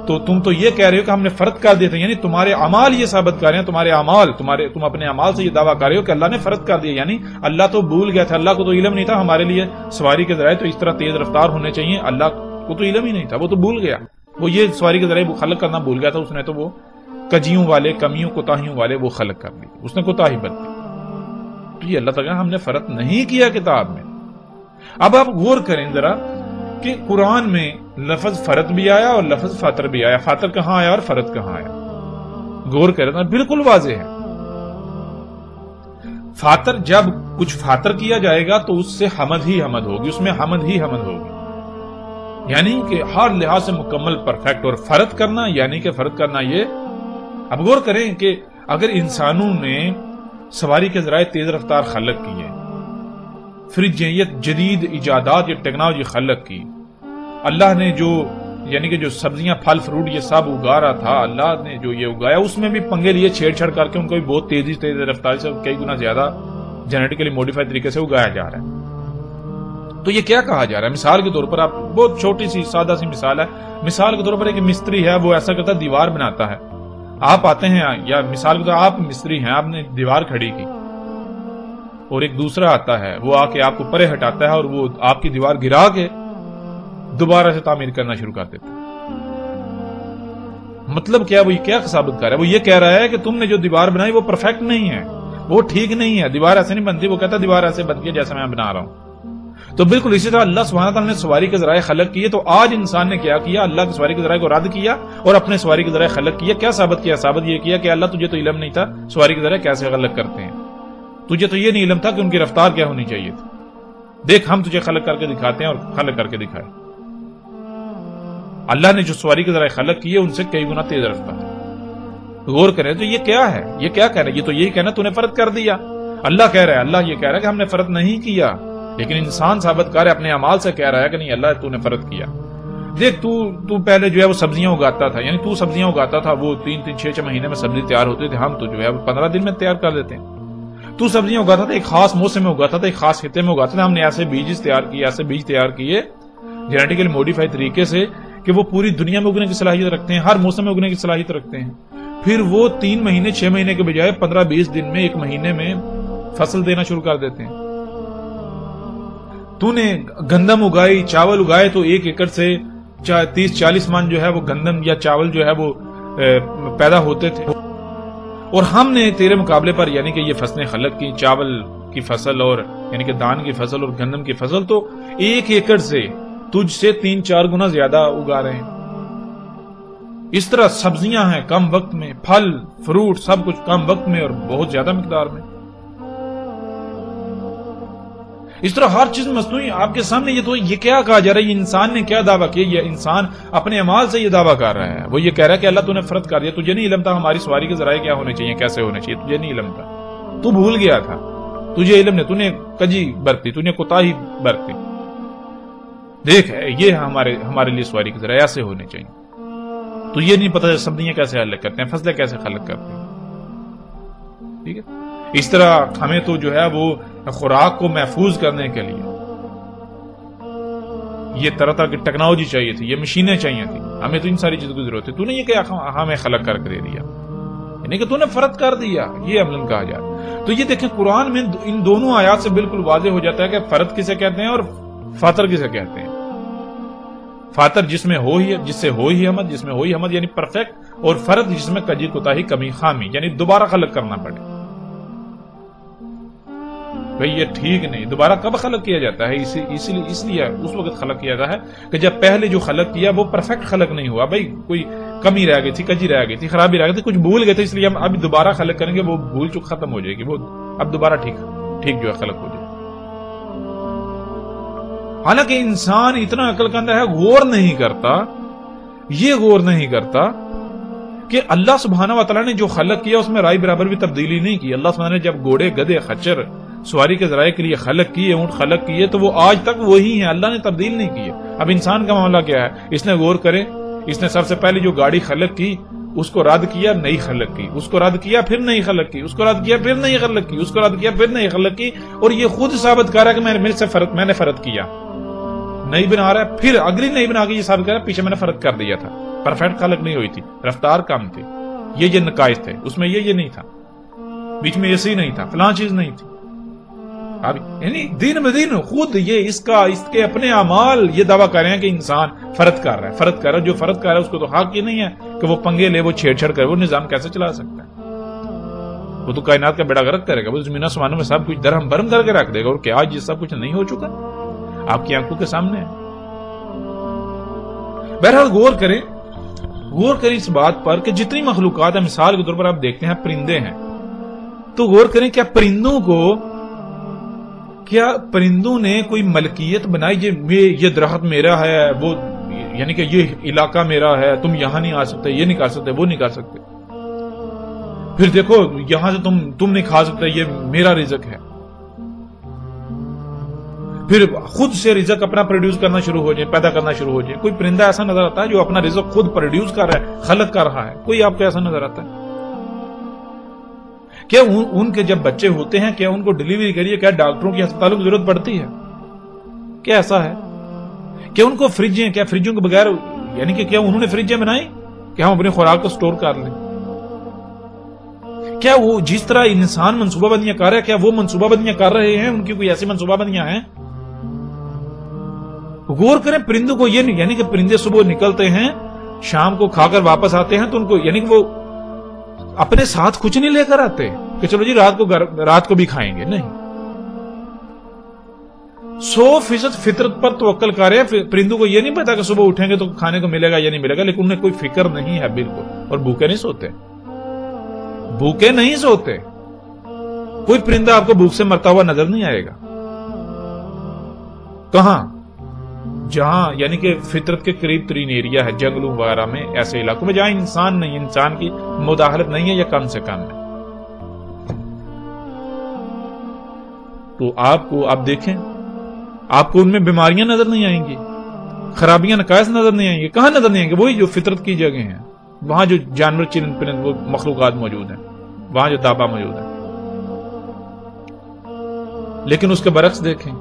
[SPEAKER 1] تو تم تو یہ کہہ رہے ہو کہ ہم نے فرض کر دیے تھے. یعنی تمہارے اعمال یہ ثابت کر رہے ہیں, تمہارے اعمال تم اپنے اعمال سے یہ دعویٰ کر رہے ہو کہ اللہ نے فرض کر دیا. یعنی اللہ تو بھول گیا تھا, اللہ کو تو علم نہیں تھا ہمارے لیے سواری کے ذرائع تو اس طرح تیز رفتار ہونے چاہیے. اللہ کو تو علم ہی نہیں تھا, وہ تو بھول گیا. وہ یہ سواری کے ذرائع خلق کرنا بھول گیا تھا. اس نے تو وہ کجیوں والے کمیوں کوتاہیوں والے وہ خلق کر لی, اس نے کوتاہی برتی. تو یہ اللہ تعالیٰ ہم نے فرض نہیں کیا کتاب میں. اب آپ غور کریں ذرا کہ قرآن میں لفظ فرض بھی آیا اور لفظ فاطر بھی آیا. فاطر کہاں آیا اور فرض کہاں آیا؟ غور کریں تو بالکل واضح ہے. فاطر جب کچھ فاطر کیا جائے گا تو اس سے حمد ہی حمد ہوگی, اس میں حمد ہی حمد ہوگی. یعنی کہ ہر لحاظ سے مکمل پرفیکٹ. اور فرض کرنا یعنی کہ فرض کرنا یہ. اب غور کریں کہ اگر انسانوں نے سواری کے ذرائع تیز رفتار خلق کیے, فریج یہ جدید ایجادات یہ ٹیکنالوجی خلق کی, اللہ نے جو یعنی کہ جو سبزیاں پھل فروٹ یہ سب اگا رہا تھا اللہ نے جو یہ اگایا اس میں بھی پنگے لیے چھیڑ چھڑ کر کے ان کو بھی بہت تیز رفتار سے کئی گنا زیادہ جینیٹیکلی موڈیفائی طریقے سے اگایا جا رہا ہے. تو یہ کیا کہا جا رہا ہے؟ مثال کے طور پر آپ بہت چھوٹی سی سادہ سی مثال ہے. مثال کے طور پر ایک مستری ہے, وہ ایسا کرتا ہے دیوار بناتا ہے. آپ آتے ہیں یا مثال کے طور پر آپ مستری ہیں, آپ نے دیوار کھڑی کی اور ایک دوسرا آتا ہے وہ آ کے آپ کو پرے ہٹاتا ہے اور وہ آپ کی دیوار گرا کے دوبارہ سے تعمیر کرنا شروع کر دیتا ہے. مطلب کیا وہ کیا ثابت کر رہا ہے؟ وہ یہ کہہ رہا ہے کہ تم نے جو دیوار بنائی وہ پرفیکٹ نہیں ہے, وہ ٹھیک نہیں ہے, دیوار ایسے نہیں بنتی. وہ کہتا ہے دیوار ایسے بنتی ہے جیسے میں بنا رہا ہوں. تو بالکل اسی طرح اللہ سبحانہ تعالیٰ نے سواری کے ذرائع خلق کیے. تو آج انسان نے کیا کیا؟ اللہ کی سواری کے ذرائع کو رد کیا اور اپنے سواری کے ذرائع خلق کیا. کیا ثابت کیا؟ ثابت یہ کیا کہ اللہ تجھے تو علم نہیں تھا سواری کے ذرائع کیسے خلق کرتے ہیں, تجھے تو یہ نہیں علم تھا کہ ان کی رفتار کیا ہونی چاہیے تھی. دیکھ ہم تجھے خلق کر کے دکھاتے ہیں, اور خلق کر کے دکھائے. اللہ نے جو سواری کے ذرائع خلق کیے ان سے کئی گنا تیز رفتار. غور کریں تو یہ کیا ہے؟ یہ کیا کہہ رہا ہے؟ یہ تو یہی کہنا تو نے فرض کر دیا. اللہ کہہ رہا ہے, اللہ یہ کہہ رہا ہے کہ ہم نے فرض نہیں کیا, لیکن انسان ثابت کر اپنے اعمال سے کہہ رہا ہے کہ نہیں اللہ تو نے فرض کیا. دیکھ تو پہلے جو ہے وہ سبزیاں اگاتا تھا, یعنی تو سبزیاں اگاتا تھا, وہ 3-6 مہینے میں سبزی تیار ہوتی تھی. ہم تو جو ہے وہ 15 دن میں تیار کر لیتے ہیں. تو سبزیاں اگاتا تھا, ایک خاص موسم میں اگاتا تھا, ایک خاص خطے میں اگاتا تھا. ہم نے ایسے بیج تیار کیے جینیٹیکلی موڈیفائی طریقے سے کہ وہ پوری دنیا میں اگنے کی صلاحیت رکھتے ہیں, ہر موسم میں اگنے کی صلاحیت رکھتے ہیں. پھر وہ 3 مہینے 6 مہینے کے بجائے 15-20 دن میں 1 مہینے میں فصل دینا شروع کر دیتے ہیں. تو نے گندم اگائی, چاول اگائے, تو 1 ایکڑ سے 30-40 من جو ہے وہ گندم یا چاول جو ہے وہ پیدا ہوتے تھے. اور ہم نے تیرے مقابلے پر یعنی کہ یہ فصلیں خلق کی, چاول کی فصل اور یعنی کہ دان کی فصل اور گندم کی فصل, تو 1 ایکڑ سے تجھ سے 3-4 گنا زیادہ اگا رہے ہیں. اس طرح سبزیاں ہیں کم وقت میں، پھل فروٹ سب کچھ کم وقت میں اور بہت زیادہ مقدار میں. اس طرح ہر چیز مصنوعی آپ کے سامنے. یہ کیا کہا جا رہا ہے؟ یہ انسان نے کیا دعویٰ کیا؟ یہ انسان اپنے اعمال سے یہ دعویٰ کر رہا ہے. وہ یہ کہہ رہا ہے کہ اللہ تو نے فرض کر دیا، تجھے نہیں علم تھا ہماری سواری کے ذرائع کیا ہونے چاہیے، کیسے ہونے چاہیے، تجھے نہیں علم تھا، تو بھول گیا تھا، تجھے علم نہیں، تو نے کجی برتی، تو نے کوتاہی برتی. دیکھ یہ ہمارے لیے سواری کے ذرائع ایسے ہونے چاہیے. تو یہ نہیں پتا سبزیاں کیسے حل کرتے ہیں، فصلیں کیسے خلق کرتے ہیں. ٹھیک ہے. اس طرح ہمیں تو جو ہے وہ خوراک کو محفوظ کرنے کے لیے یہ طرح طرح کی ٹیکنالوجی چاہیے تھی، یہ مشینیں چاہیے تھی، ہمیں تو ان ساری چیزوں کی ضرورت ہے. تو نے یہ کہ ہمیں خلق کر کے دے دیا، یعنی کہ تو نے فرض کر دیا، یہ عملاً کہا جائے. تو یہ دیکھیں قرآن میں ان دونوں آیات سے بالکل واضح ہو جاتا ہے کہ فرض کسے کہتے ہیں اور فاطر کسے کہتے ہیں. فاطر جس میں ہو ہی، جس سے ہو ہی حمد، جس میں ہو ہی حمد یعنی پرفیکٹ، اور فرد جس میں کجی کوتاہی کمی خامی یعنی دوبارہ خلق کرنا پڑے. بھئی یہ ٹھیک نہیں. دوبارہ کب خلق کیا جاتا ہے؟ اس لیے اس وقت خلق کیا جاتا ہے کہ جب پہلے جو خلق کیا وہ پرفیکٹ خلق نہیں ہوا. بھئی کوئی کمی رہ گئی تھی، کجی رہ گئی تھی، خرابی رہ گئی تھی، کچھ بھول گئے تھے، اس لیے ہم اب دوبارہ خلق کریں گے، وہ بھول چک ختم ہو جائے گی، وہ اب دوبارہ ٹھیک جو ہے خلق ہو جائے. حالانکہ انسان اتنا عقل مند ہے، غور نہیں کرتا، یہ غور نہیں کرتا کہ اللہ سبحانہ و تعالیٰ نے جو خلق کیا اس میں رائے برابر بھی تبدیلی نہیں کی. اللہ سبحانہ نے جب گھوڑے گدھے خچر سواری کے ذرائع کے لیے خلق کیے، اونٹ خلق کیے، تو وہ آج تک وہی ہیں، اللہ نے تبدیل نہیں کیے. اب انسان کا معاملہ کیا ہے؟ اس نے غور کرے، اس نے سب سے پہلے جو گاڑی خلق کی اس کو رد کیا، نئی خلق کی، اس کو رد کیا پھر نئی خلق کی، اس کو رد کیا پھر نئی خلق کی، اس کو رد کیا پھر نئی خلق کی، اور یہ خود ثابت کر رہا ہے کہ میں نے فرد کیا. نئی بنا رہا ہے، پھر اگلی نئی بنا کے یہ ثابت کر رہا ہے پیچھے میں نے فرق کر دیا تھا، پرفیکٹ خلق نہیں ہوئی تھی، رفتار کم تھی، یہ نقائص تھے، اس میں یہ نہیں تھا، بیچ میں ایسی نہیں تھا، فلاں چیز نہیں تھی. اب یعنی دین بدین خود یہ اس کے اپنے اعمال یہ دعویٰ کر رہے ہیں کہ انسان فرد کر رہا ہے، جو فرد کر رہا ہے اس کو تو حق یہ نہیں ہے کہ وہ پنگے لے، وہ چھیڑ چھڑ کرے. وہ نظام کیسے چلا سکتا ہے؟ وہ تو کائنات کا بیڑا غرق کرے گا، وہ زمین آسمانوں میں سب کچھ درہم برہم کر کے رکھ دے گا. اور کیا آج یہ سب کچھ نہیں ہو چکا آپ کی آنکھوں کے سامنے ہے؟ بہرحال غور کریں اس بات پر کہ جتنی مخلوقات ہیں، مثال کے طور پر آپ دیکھتے ہیں پرندے ہیں، تو غور کریں کیا پرندوں نے کوئی ملکیت بنائی یہ درخت میرا ہے، وہ یعنی کہ یہ علاقہ میرا ہے، تم یہاں نہیں آ سکتے، یہ نہیں کر سکتے، وہ نہیں کر سکتے، پھر دیکھو یہاں سے تم نہیں کھا سکتے، یہ میرا رزق ہے. پھر خود سے رزق اپنا پروڈیوس کرنا شروع ہو جائے، پیدا کرنا شروع ہو جائے. کوئی پرندہ ایسا نظر آتا ہے جو اپنا رزق خود پروڈیوس کر رہا ہے، خلق کر رہا ہے؟ کوئی آپ کو ایسا نظر آتا ہے؟ کیا ان کے جب بچے ہوتے ہیں کیا ان کو ڈلیوری کے لیے کیا ڈاکٹروں کی ہسپتالوں کی ضرورت پڑتی ہے؟ کیا ایسا ہے؟ کیا ان کو فریجوں کے بغیر یعنی کہ کیا انہوں نے فریجیں بنائی کہ ہم اپنی خوراک کو سٹور کر لیں؟ کیا وہ جس طرح انسان منصوبہ بندیاں کر رہا ہے، کیا وہ منصوبہ بندیاں کر رہے ہیں؟ ان کی کوئی ایسی منصوبہ بندیاں ہیں؟ غور کریں پرندوں کو، یہ نہیں یعنی کہ پرندے صبح نکلتے ہیں، شام کو کھا کر واپس آتے ہیں، تو ان کو یعنی کہ وہ اپنے ساتھ کچھ نہیں لے کر آتے کہ چلو جی رات کو بھی کھائیں گے. نہیں، 100% فطرت پر توکل کر رہے ہیں. پرندوں کو یہ نہیں پتا کہ صبح اٹھیں گے تو کھانے کو ملے گا یا نہیں ملے گا، لیکن انہیں کوئی فکر نہیں ہے بالکل. اور بھوکے نہیں سوتے. کوئی پرندہ آپ کو بھوک سے مرتا ہوا نظر نہیں آئے گا. کہاں؟ جہاں یعنی کہ فطرت کے قریب ترین ایریا ہے، جنگلوں وغیرہ میں، ایسے علاقوں میں جہاں انسان نہیں، انسان کی مداخلت نہیں ہے یا کم سے کم ہے. تو آپ دیکھیں، آپ کو ان میں بیماریاں نظر نہیں آئیں گی، خرابیاں نقائص نظر نہیں آئیں گی. کہاں نظر نہیں آئیں گے؟ وہی جو فطرت کی جگہ ہیں، وہاں جو جانور چرند پرند وہ مخلوقات موجود ہیں، وہاں جو دابا موجود ہے. لیکن اس کے برعکس دیکھیں،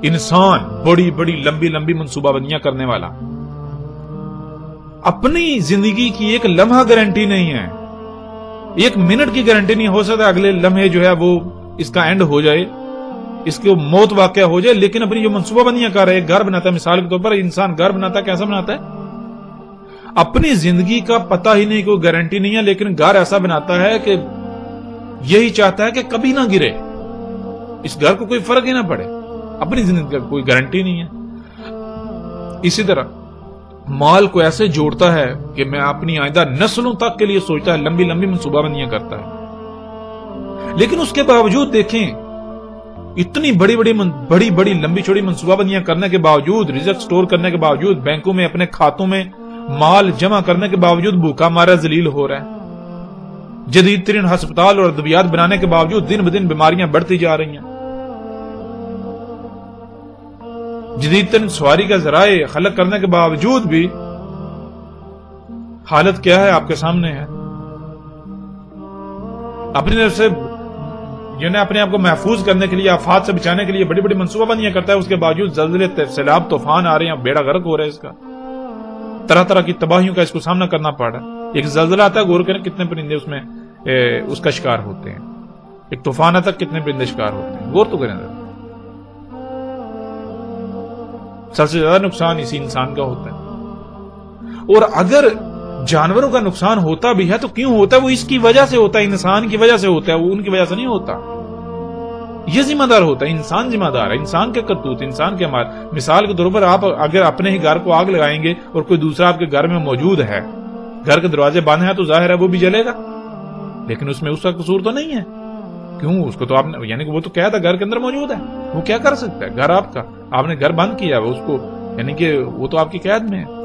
[SPEAKER 1] انسان بڑی بڑی لمبی منصوبہ بندیاں کرنے والا، اپنی زندگی کی ایک لمحہ گارنٹی نہیں ہے، ایک منٹ کی گارنٹی نہیں. ہو سکتا ہے اگلے لمحے جو ہے وہ اس کا اینڈ ہو جائے، اس کی موت واقع ہو جائے، لیکن اپنی جو منصوبہ بندیاں کر رہے ہیں، گھر بناتا ہے، مثال کے طور پر انسان گھر بناتا ہے، کیسا بناتا ہے؟ اپنی زندگی کا پتہ ہی نہیں، کوئی گارنٹی نہیں ہے، لیکن گھر ایسا بناتا ہے کہ یہی چاہتا ہے کہ کبھی نہ گرے، اس گھر کو کوئی فرق ہی نہ پڑے. اپنی زندگی کا کوئی گارنٹی نہیں ہے. اسی طرح مال کو ایسے جوڑتا ہے کہ میں اپنی آئندہ نسلوں تک کے لیے سوچتا ہے، لمبی لمبی منصوبہ بندیاں کرتا ہے، لیکن اس کے باوجود دیکھیں اتنی بڑی بڑی لمبی چوڑی منصوبہ بندیاں کرنے کے باوجود، رزق سٹور کرنے کے باوجود، بینکوں میں اپنے کھاتوں میں مال جمع کرنے کے باوجود بھوکا مارا ذلیل ہو رہا ہے، جدید ترین ہسپتال اور ادویات بنانے کے باوجود دن بدن بیماریاں بڑھتی جا رہی ہیں، جدید ترین سواری کا ذرائع خلق کرنے کے باوجود بھی حالت کیا ہے آپ کے سامنے ہے۔ اپنی طرف سے یعنی اپنے آپ کو محفوظ کرنے کے لیے، آفات سے بچانے کے لیے بڑی بڑی منصوبہ بندیاں کرتا ہے، اس کے باوجود زلزلے، سیلاب، طوفان آ رہے ہیں، بیڑا غرق ہو رہا ہے، اس کا طرح طرح کی تباہیوں کا اس کو سامنا کرنا پڑ رہا ہے۔ ایک زلزلہ آتا ہے، غور کریں کتنے پرندے اس میں اس کا شکار ہوتے ہیں، ایک طوفان آتا ہے کتنے پرندے شکار ہوتے ہیں، غور تو کریں ذرا۔ سب سے زیادہ نقصان اسی انسان کا ہوتا ہے، اور اگر جانوروں کا نقصان ہوتا بھی ہے تو کیوں ہوتا ہے؟ وہ اس کی وجہ سے ہوتا ہے، انسان کی وجہ سے ہوتا ہے، وہ ان کی وجہ سے نہیں ہوتا۔ یہ ذمہ دار ہوتا ہے انسان، ذمہ دار ہے انسان کے کرتوت، انسان کے مال۔ مثال کے طور پر آپ اگر اپنے ہی گھر کو آگ لگائیں گے اور کوئی دوسرا آپ کے گھر میں موجود ہے، گھر کے دروازے بند ہیں، تو ظاہر ہے وہ بھی جلے گا، لیکن اس میں اس کا قصور تو نہیں ہے۔ کیوں؟ اس کو تو آپ نے یعنی کہ وہ تو کیا تھا، گھر کے اندر موجود ہے، وہ کیا کر سکتا ہے؟ گھر آپ کا، آپ نے گھر بند کیا اس کو، یعنی کہ وہ تو آپ کی قید میں ہے،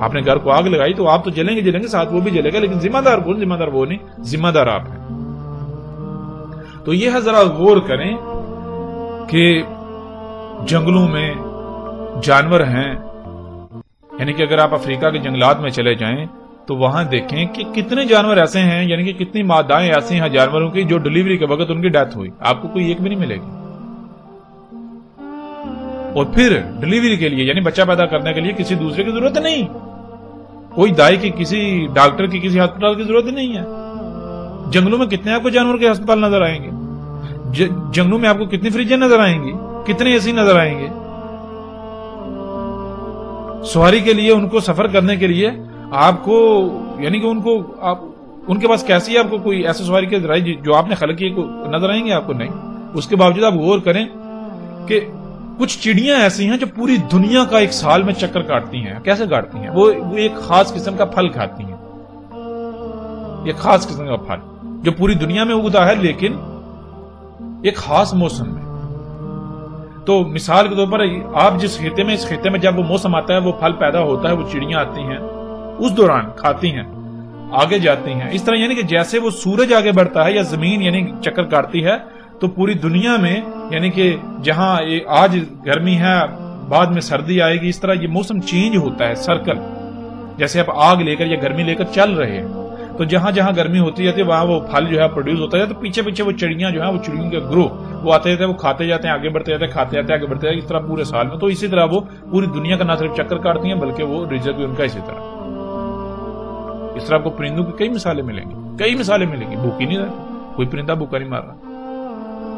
[SPEAKER 1] آپ نے گھر کو آگ لگائی تو آپ تو جلیں گے ساتھ وہ بھی جلے گا، لیکن ذمہ دار کون؟ ذمہ دار وہ نہیں، ذمہ دار آپ ہیں۔ تو یہ ہے، ذرا غور کریں کہ جنگلوں میں جانور ہیں، یعنی کہ اگر آپ افریقہ کے جنگلات میں چلے جائیں تو وہاں دیکھیں کہ کتنے جانور ایسے ہیں، یعنی کہ کتنی مادائیں ایسی ہیں جانوروں کی جو ڈیلیوری کے وقت ان کی ڈیتھ ہوئی، آپ کو کوئی ایک بھی نہیں ملے گی۔ اور پھر ڈیلیوری کے لیے یعنی بچہ پیدا کرنے کے لیے کسی دوسرے کی ضرورت نہیں، کوئی دائی کی، کسی ڈاکٹر کی، کسی ہسپتال کی ضرورت نہیں ہے۔ جنگلوں میں کتنے آپ کو جانور کے ہسپتال نظر آئیں گے، جنگلوں میں آپ کو کتنی فریجیں نظر آئیں گی، کتنے اے سی نظر آئیں گے۔ سواری کے لیے، ان کو سفر کرنے کے لیے آپ کو یعنی کہ ان کے پاس کیسی آپ کو کوئی ایسے سواری کے ذرائع جو آپ نے خلق کیے نظر آئیں گے؟ آپ کو نہیں۔ اس کے باوجود آپ غور کریں کہ کچھ چڑیاں ایسی ہیں جو پوری دنیا کا ایک سال میں چکر کاٹتی ہیں۔ کیسے کاٹتی ہیں؟ وہ ایک خاص قسم کا پھل کھاتی ہیں، ایک خاص قسم کا پھل جو پوری دنیا میں اگتا ہے لیکن ایک خاص موسم میں۔ تو مثال کے طور پر آپ جس خطے میں، اس خطے میں جب وہ موسم آتا ہے، وہ پھل پیدا ہوتا ہے، وہ چڑیاں آتی ہیں، اس دوران کھاتی ہیں، آگے جاتی ہیں۔ اس طرح یعنی کہ جیسے وہ سورج آگے بڑھتا ہے یا زمین یعنی چکر کاٹتی ہے، تو پوری دنیا میں یعنی کہ جہاں آج گرمی ہے، بعد میں سردی آئے گی، اس طرح یہ موسم چینج ہوتا ہے، سرکل، جیسے آپ آگ لے کر یا گرمی لے کر چل رہے ہیں، تو جہاں جہاں گرمی ہوتی جاتی ہے وہاں وہ پھل جو ہے پروڈیوس ہوتا ہے، تو پیچھے پیچھے وہ چڑیاں جو ہیں، وہ چڑیوں کے گروہ وہ آتے جاتے ہیں، وہ کھاتے جاتے ہیں، آگے بڑھتے جاتے ہیں، کھاتے جاتے ہیں، آگے بڑھتے جاتے ہیں، اس طرح پورے سال میں۔ تو اسی طرح وہ پوری دنیا کا نہ صرف چکر کاٹتی ہیں بلکہ وہ رزق بھی ان کا اسی طرح۔ اس طرح آپ کو پرندوں کی کئی مثالیں ملیں گی، کئی مثالیں ملیں گی۔ بھوکی نہیں رہتی، کوئی پرندہ بھوکا نہیں مار رہا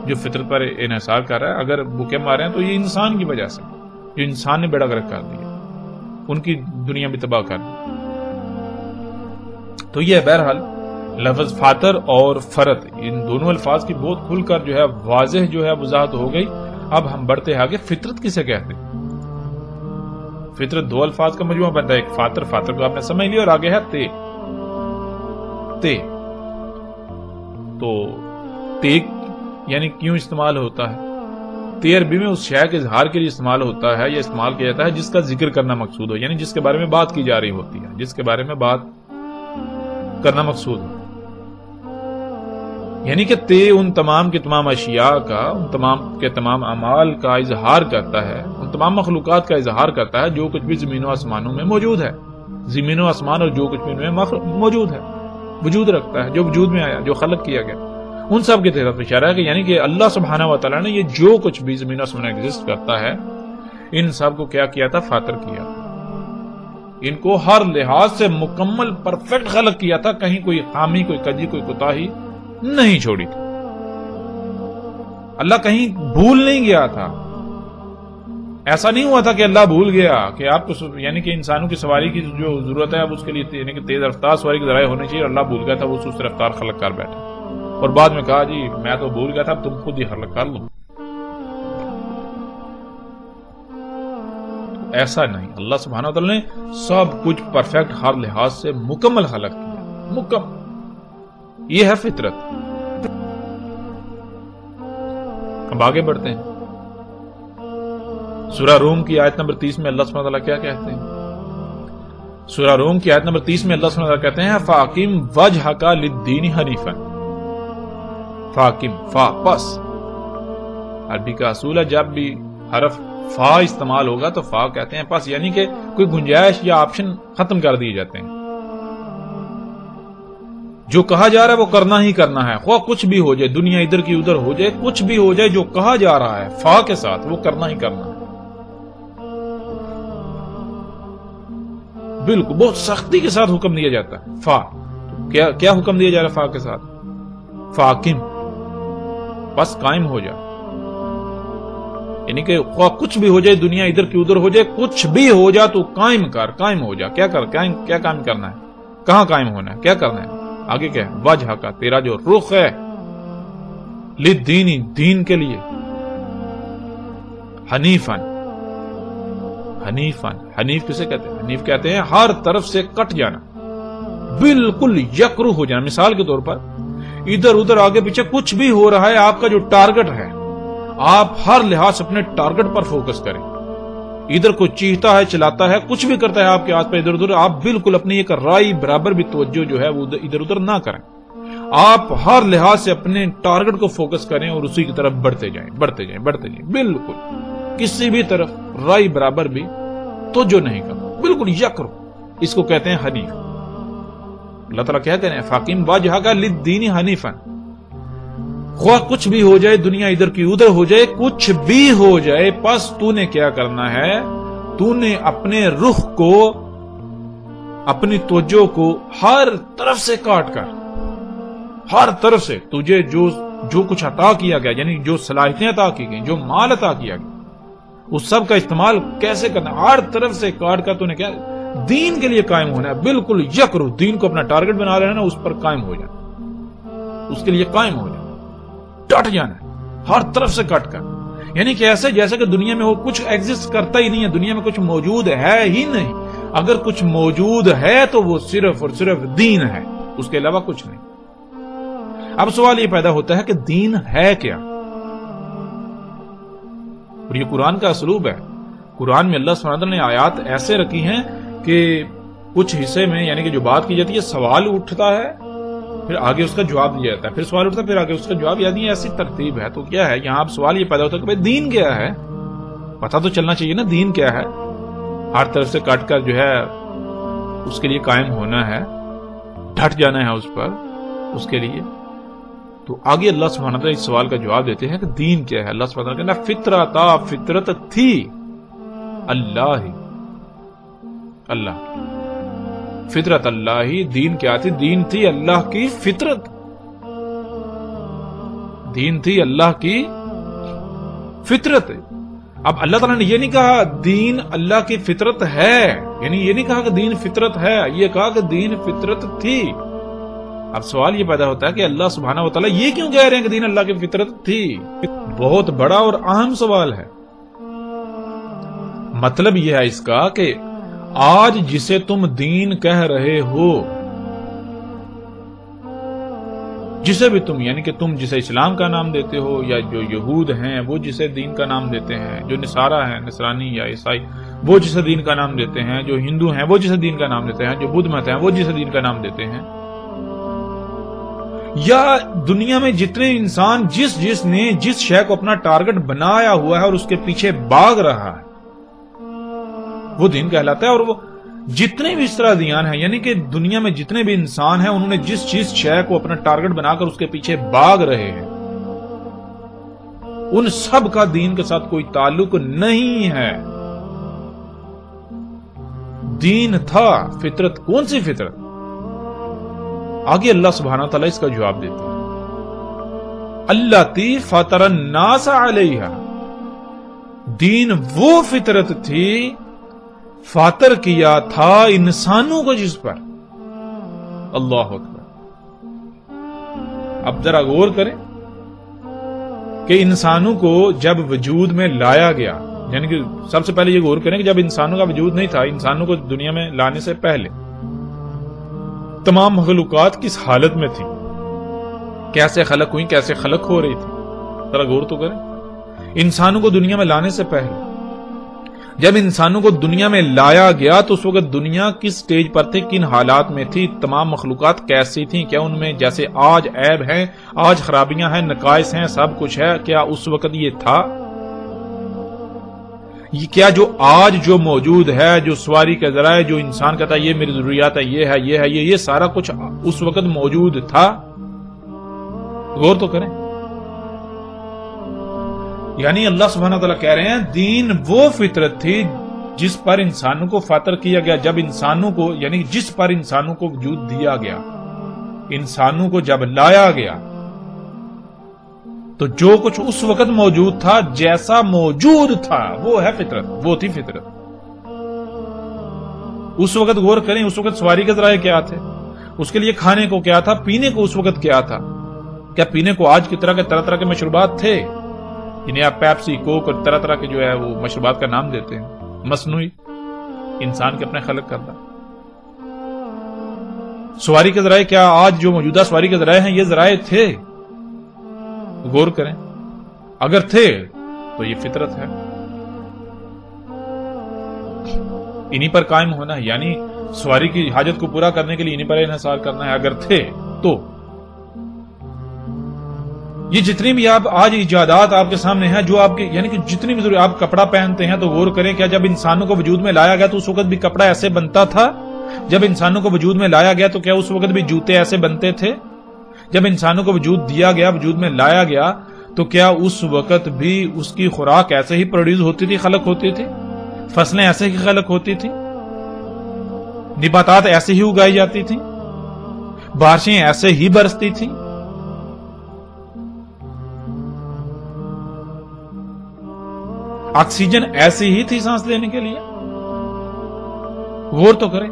[SPEAKER 1] جو فطرت پر انحصار کر رہا ہے۔ اگر بھوکے مارے ہیں تو یہ انسان کی وجہ سے، جو انسان نے بیڑا غرق کر دیا، ان کی دنیا بھی تباہ کر دی۔ تو یہ بہرحال لفظ فاتر اور فرت، ان دونوں الفاظ کی بہت کھل کر جو ہے واضح جو ہے وضاحت ہو گئی۔ اب ہم بڑھتے ہیں آگے، فطرت کسے کہتے ہیں؟ فطرت دو الفاظ کا مجموعہ بنتا ہے، ایک فاتر، فاتر کو آپ نے سمجھ لیا، اور آگے ہے تے۔ تے تو تے یعنی کیوں استعمال ہوتا ہے؟ تے عربی میں اس شے کے اظہار کے لیے استعمال ہوتا ہے یا استعمال کیا جاتا ہے جس کا ذکر کرنا مقصود ہو، یعنی جس کے بارے میں بات کی جا رہی ہوتی ہے، جس کے بارے میں بات کرنا مقصود ہو۔ یعنی کہ تے ان تمام کے تمام اشیاء کا، ان تمام کے تمام اعمال کا اظہار کرتا ہے، ان تمام مخلوقات کا اظہار کرتا ہے جو کچھ بھی زمین و آسمانوں میں موجود ہے، زمین و آسمان اور جو کچھ بھی ان میں موجود ہے، وجود رکھتا ہے، جو وجود میں آیا، جو خلق کیا گیا، ان سب کی طرف اشارہ ہے کہ یعنی کہ اللہ سبحانہ و تعالیٰ نے یہ جو کچھ بھی زمین و آسمان ایگزسٹ کرتا ہے، ان سب کو کیا کیا تھا؟ فاتر کیا تھا۔ ان کو ہر لحاظ سے مکمل پرفیکٹ خلق کیا تھا، کہیں کوئی خامی، کوئی کجی، کوئی کوتاہی نہیں چھوڑی تھی۔ اللہ کہیں بھول نہیں گیا تھا، ایسا نہیں ہوا تھا کہ اللہ بھول گیا کہ آپ کو یعنی کہ انسانوں کی سواری کی جو ضرورت ہے اب اس کے لیے یعنی کہ تیز رفتار سواری کی ذرائع ہونے چاہیے، اللہ بھول گیا تھا، وہ سست رفتار خلق کر بیٹھا اور بعد میں کہا جی میں تو بھول گیا تھا، اب تم خود ہی خلق کر لو۔ ایسا نہیں. اللہ سبحانہ و تعالیٰ نے سب کچھ پرفیکٹ ہر لحاظ سے مکمل خلق کیا, مکمل. یہ ہے فطرت. اب آگے بڑھتے ہیں. سورہ روم کی آیت نمبر 30 میں اللہ سبحانہ و تعالیٰ کیا کہتے ہیں؟ سورہ روم کی آیت نمبر 30 میں اللہ سبحانہ و تعالیٰ کہتے ہیں فَأَقِمْ وَجْهَكَ لِلدِّينِ حَنِيفًا. فاقم فا پس. عربی کا اصول ہے جب بھی حرف فا استعمال ہوگا تو فا کہتے ہیں پس, یعنی کہ کوئی گنجائش یا آپشن ختم کر دیے جاتے ہیں. جو کہا جا رہا ہے وہ کرنا ہی کرنا ہے, خواہ کچھ بھی ہو جائے, دنیا ادھر کی ادھر ہو جائے, کچھ بھی ہو جائے, جو کہا جا رہا ہے فا کے ساتھ وہ کرنا ہی کرنا ہے. بالکل بہت سختی کے ساتھ حکم دیا جاتا ہے. فا کیا حکم دیا جا رہا ہے فا کے ساتھ؟ فاقم بس قائم ہو جا, یعنی کہ خواہ کچھ بھی ہو جائے, دنیا ادھر کی ادھر ہو جائے, کچھ بھی ہو جا تو قائم کر, قائم ہو جا. کیا قائم کرنا ہے, کہاں قائم ہونا ہے, کیا کرنا ہے؟ آگے کیا ہے؟ وجہ کا تیرا جو رخ ہے, للدین دین کے لیے, حنیفن. حنیفن حنیف کسے کہتے ہیں؟ حنیف کہتے ہیں ہر طرف سے کٹ جانا, بالکل یکرو ہو جانا. مثال کے طور پر ادھر ادھر آگے پیچھے کچھ بھی ہو رہا ہے, آپ کا جو ٹارگٹ ہے آپ ہر لحاظ سے اپنے ٹارگٹ پر فوکس کریں. ادھر کوئی چیختا ہے, چلاتا ہے, کچھ بھی کرتا ہے آپ کے ہاتھ پہ ادھر ادھر, آپ بالکل اپنی ایک رائی برابر بھی توجہ جو ہے وہ ادھر ادھر نہ کریں. آپ ہر لحاظ سے اپنے ٹارگٹ کو فوکس کریں اور اسی کی طرف بڑھتے جائیں, بڑھتے جائیں, بڑھتے جائیں. بالکل کسی بھی طرف رائی برابر بھی توجہ نہیں کرنا, بالکل یکرو. اس کو کہتے ہیں حنیف. اللہ تعالیٰ کہتے ہیں فاقم وجہک للدین حنیفا. خواہ کچھ بھی ہو جائے, دنیا ادھر کی ادھر ہو جائے, کچھ بھی ہو جائے, پس تو نے کیا کرنا ہے, تو نے اپنے رخ کو, اپنی توجہ کو ہر طرف سے کاٹ کر, ہر طرف سے تجھے جو کچھ عطا کیا گیا, یعنی جو صلاحیتیں عطا کی گئی, جو مال عطا کیا گیا, اس سب کا استعمال کیسے کرنا, ہر طرف سے کاٹ کر تو نے کیا دین کے لیے قائم ہونا ہے. بالکل یکرو دین کو اپنا ٹارگٹ بنا لینا, اس پر قائم ہو جانا, اس کے لیے قائم ہو جانا, ڈٹ جانا ہے ہر طرف سے کٹ کر. یعنی کہ ایسے جیسے کہ دنیا میں وہ کچھ ایگزسٹ کرتا ہی نہیں ہے, دنیا میں کچھ موجود ہے ہی نہیں. اگر کچھ موجود ہے تو وہ صرف اور صرف دین ہے, اس کے علاوہ کچھ نہیں. اب سوال یہ پیدا ہوتا ہے کہ دین ہے کیا؟ اور یہ قرآن کا اسلوب ہے. قرآن میں اللہ سبحانہ وتعالیٰ نے آیات ایسے رکھی ہیں کہ کچھ حصے میں یعنی کہ جو بات کی جاتی ہے سوال اٹھتا ہے, پھر آگے اس کا جواب دیا جاتا ہے, پھر سوال اٹھتا ہے, پھر آگے اس کا جواب, یعنی ایسی ترتیب ہے. تو کیا ہے یہاں اب سوال یہ پیدا ہوتا ہے کہ بھائی دین کیا ہے؟ پتہ تو چلنا چاہیے نا دین کیا ہے. ہر طرف سے کٹ کر جو ہے اس کے لیے قائم ہونا ہے, ڈٹ جانا ہے اس پر, اس کے لیے. تو آگے اللہ سبحانہ وتعالیٰ اس سوال کا جواب دیتے ہیں کہ دین کیا ہے. اللہ سبحانہ وتعالیٰ کہنا فطرتا, فطرت تھی اللہ ہی, اللہ فطرت اللہ ہی. دین کیا تھی؟ دین تھی اللہ کی فطرت, دین تھی اللہ کی فطرت. اب اللہ تعالیٰ نے یہ نہیں کہا دین اللہ کی فطرت ہے, یعنی یہ نہیں کہا کہ دین فطرت ہے, یہ کہا کہ دین فطرت تھی. اب سوال یہ پیدا ہوتا ہے کہ اللہ سبحانہ و تعالیٰ یہ کیوں کہہ رہے ہیں کہ دین اللہ کی فطرت تھی؟ بہت بڑا اور اہم سوال ہے. مطلب یہ ہے اس کا کہ آج جسے تم دین کہہ رہے ہو, جسے بھی تم یعنی کہ تم جسے اسلام کا نام دیتے ہو, یا جو یہود ہیں وہ جسے دین کا نام دیتے ہیں, جو نصارہ ہیں نصرانی یا عیسائی وہ جسے دین کا نام دیتے ہیں, جو ہندو ہیں وہ جسے دین کا نام دیتے ہیں, جو بدھ مت ہیں وہ جسے دین کا نام دیتے ہیں, یا دنیا میں جتنے انسان جس نے جس شے کو اپنا ٹارگٹ بنایا ہوا ہے اور اس کے پیچھے بھاگ رہا ہے وہ دین کہلاتا ہے. اور وہ جتنے بھی اس طرح دیان ہیں, یعنی کہ دنیا میں جتنے بھی انسان ہیں انہوں نے جس شے کو اپنا ٹارگٹ بنا کر اس کے پیچھے بھاگ رہے ہیں, ان سب کا دین کے ساتھ کوئی تعلق نہیں ہے. دین تھا فطرت. کون سی فطرت؟ آگے اللہ سبحانہ تعالیٰ اس کا جواب دیتے ہیں اللاتی فطر الناس علیہا. دین وہ فطرت تھی فاطر کیا تھا انسانوں کو جس پر. اللہ اکبر. اب ذرا غور کریں کہ انسانوں کو جب وجود میں لایا گیا, یعنی کہ سب سے پہلے یہ غور کریں کہ جب انسانوں کا وجود نہیں تھا، انسانوں کو دنیا میں لانے سے پہلے تمام مخلوقات کس حالت میں تھی، کیسے خلق ہوئی، کیسے خلق ہو رہی تھی، ذرا غور تو کریں۔ انسانوں کو دنیا میں لانے سے پہلے جب انسانوں کو دنیا میں لایا گیا تو اس وقت دنیا کس سٹیج پر تھی، کن حالات میں تھی، تمام مخلوقات کیسی تھیں، کیا ان میں جیسے آج عیب ہیں، آج خرابیاں ہیں، نقائص ہیں، سب کچھ ہے، کیا اس وقت یہ تھا؟ یہ کیا جو آج جو موجود ہے، جو سواری کا ذرائع، جو انسان کہتا ہے یہ میری ضروریات ہے، یہ ہے، یہ ہے، یہ سارا کچھ اس وقت موجود تھا؟ غور تو کریں۔ یعنی اللہ سبحانہ وتعالیٰ کہہ رہے ہیں دین وہ فطرت تھی جس پر انسانوں کو فاطر کیا گیا، جب انسانوں کو یعنی جس پر انسانوں کو وجود دیا گیا، انسانوں کو جب لایا گیا تو جو کچھ اس وقت موجود تھا، جیسا موجود تھا وہ ہے فطرت، وہ تھی فطرت۔ اس وقت غور کریں، اس وقت سواری کے ذرائع کیا تھے، اس کے لیے کھانے کو کیا تھا، پینے کو اس وقت کیا تھا؟ کیا پینے کو آج کی طرح کے طرح طرح کے مشروبات تھے؟ جنہیں آپ پیپسی، کوک اور طرح طرح کے جو ہے وہ مشروبات کا نام دیتے ہیں، مصنوعی، انسان کے اپنے خلق کرتا۔ سواری کے ذرائع کیا آج جو موجودہ سواری کے ذرائع ہیں یہ ذرائع تھے؟ غور کریں، اگر تھے تو یہ فطرت ہے، انہی پر قائم ہونا ہے، یعنی سواری کی حاجت کو پورا کرنے کے لیے انہی پر انحصار کرنا ہے۔ اگر تھے تو یہ جتنی بھی آپ آج ایجادات آپ کے سامنے ہیں، جو آپ کے یعنی کہ جتنی بھی آپ کپڑا پہنتے ہیں تو غور کریں، کیا جب انسانوں کو وجود میں لایا گیا تو اس وقت بھی کپڑا ایسے بنتا تھا؟ جب انسانوں کو وجود میں لایا گیا تو کیا اس وقت بھی جوتے ایسے بنتے تھے؟ جب انسانوں کو وجود دیا گیا، وجود میں لایا گیا تو کیا اس وقت بھی اس کی خوراک ایسے ہی پروڈیوس ہوتی تھی، خلق ہوتی تھی؟ فصلیں ایسے ہی خلق ہوتی تھی؟ نباتات ایسے ہی اگائی جاتی تھی؟ بارشیں ایسے ہی برستی تھی؟ آکسیجن ایسی ہی تھی سانس لینے کے لیے؟ غور تو کریں۔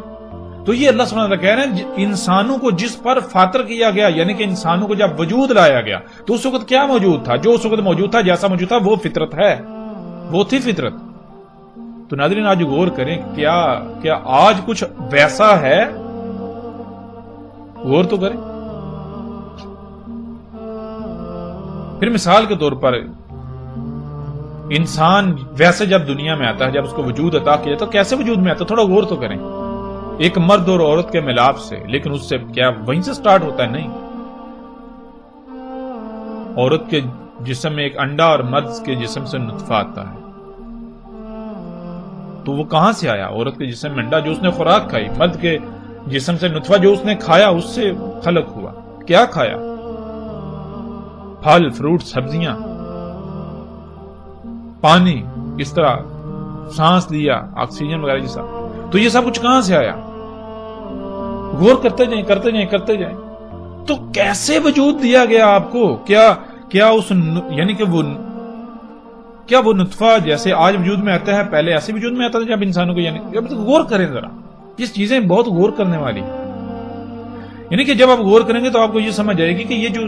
[SPEAKER 1] تو یہ اللہ سبحانہ وتعالیٰ کہہ رہے ہیں انسانوں کو جس پر فاطر کیا گیا، یعنی کہ انسانوں کو جب وجود لایا گیا تو اس وقت کیا موجود تھا؟ جو اس وقت موجود تھا، جیسا موجود تھا وہ فطرت ہے، وہ تھی فطرت۔ تو ناظرین آج غور کریں، کیا آج کچھ ویسا ہے؟ غور تو کریں۔ پھر مثال کے طور پر انسان ویسے جب دنیا میں آتا ہے، جب اس کو وجود عطا کیا تو کیسے وجود میں آتا ہے؟ تھوڑا غور تو کریں۔ ایک مرد اور عورت کے ملاپ سے، لیکن اس سے کیا وہیں سے سٹارٹ ہوتا ہے؟ نہیں، عورت کے جسم میں ایک انڈا اور مرد کے جسم سے نطفہ آتا ہے، تو وہ کہاں سے آیا؟ عورت کے جسم میں انڈا جو اس نے خوراک کھائی، مرد کے جسم سے نطفہ جو اس نے کھایا اس سے خلق ہوا۔ کیا کھایا؟ پھل، فروٹ، سبزیاں، پانی، اس طرح سانس لیا، آکسیجن وغیرہ جیسا۔ تو یہ سب کچھ کہاں سے آیا؟ غور کرتے جائیں، کرتے جائیں، کرتے جائیں۔ تو کیسے وجود دیا گیا آپ کو؟ کیا اس یعنی کہ وہ نطفہ جیسے آج وجود میں آتا ہے پہلے ایسے وجود میں آتا تھا جب انسانوں کو؟ یعنی غور کریں ذرا، یہ چیزیں بہت غور کرنے والی ہیں۔ یعنی کہ جب آپ غور کریں گے تو آپ کو یہ سمجھ آئے گی کہ یہ جو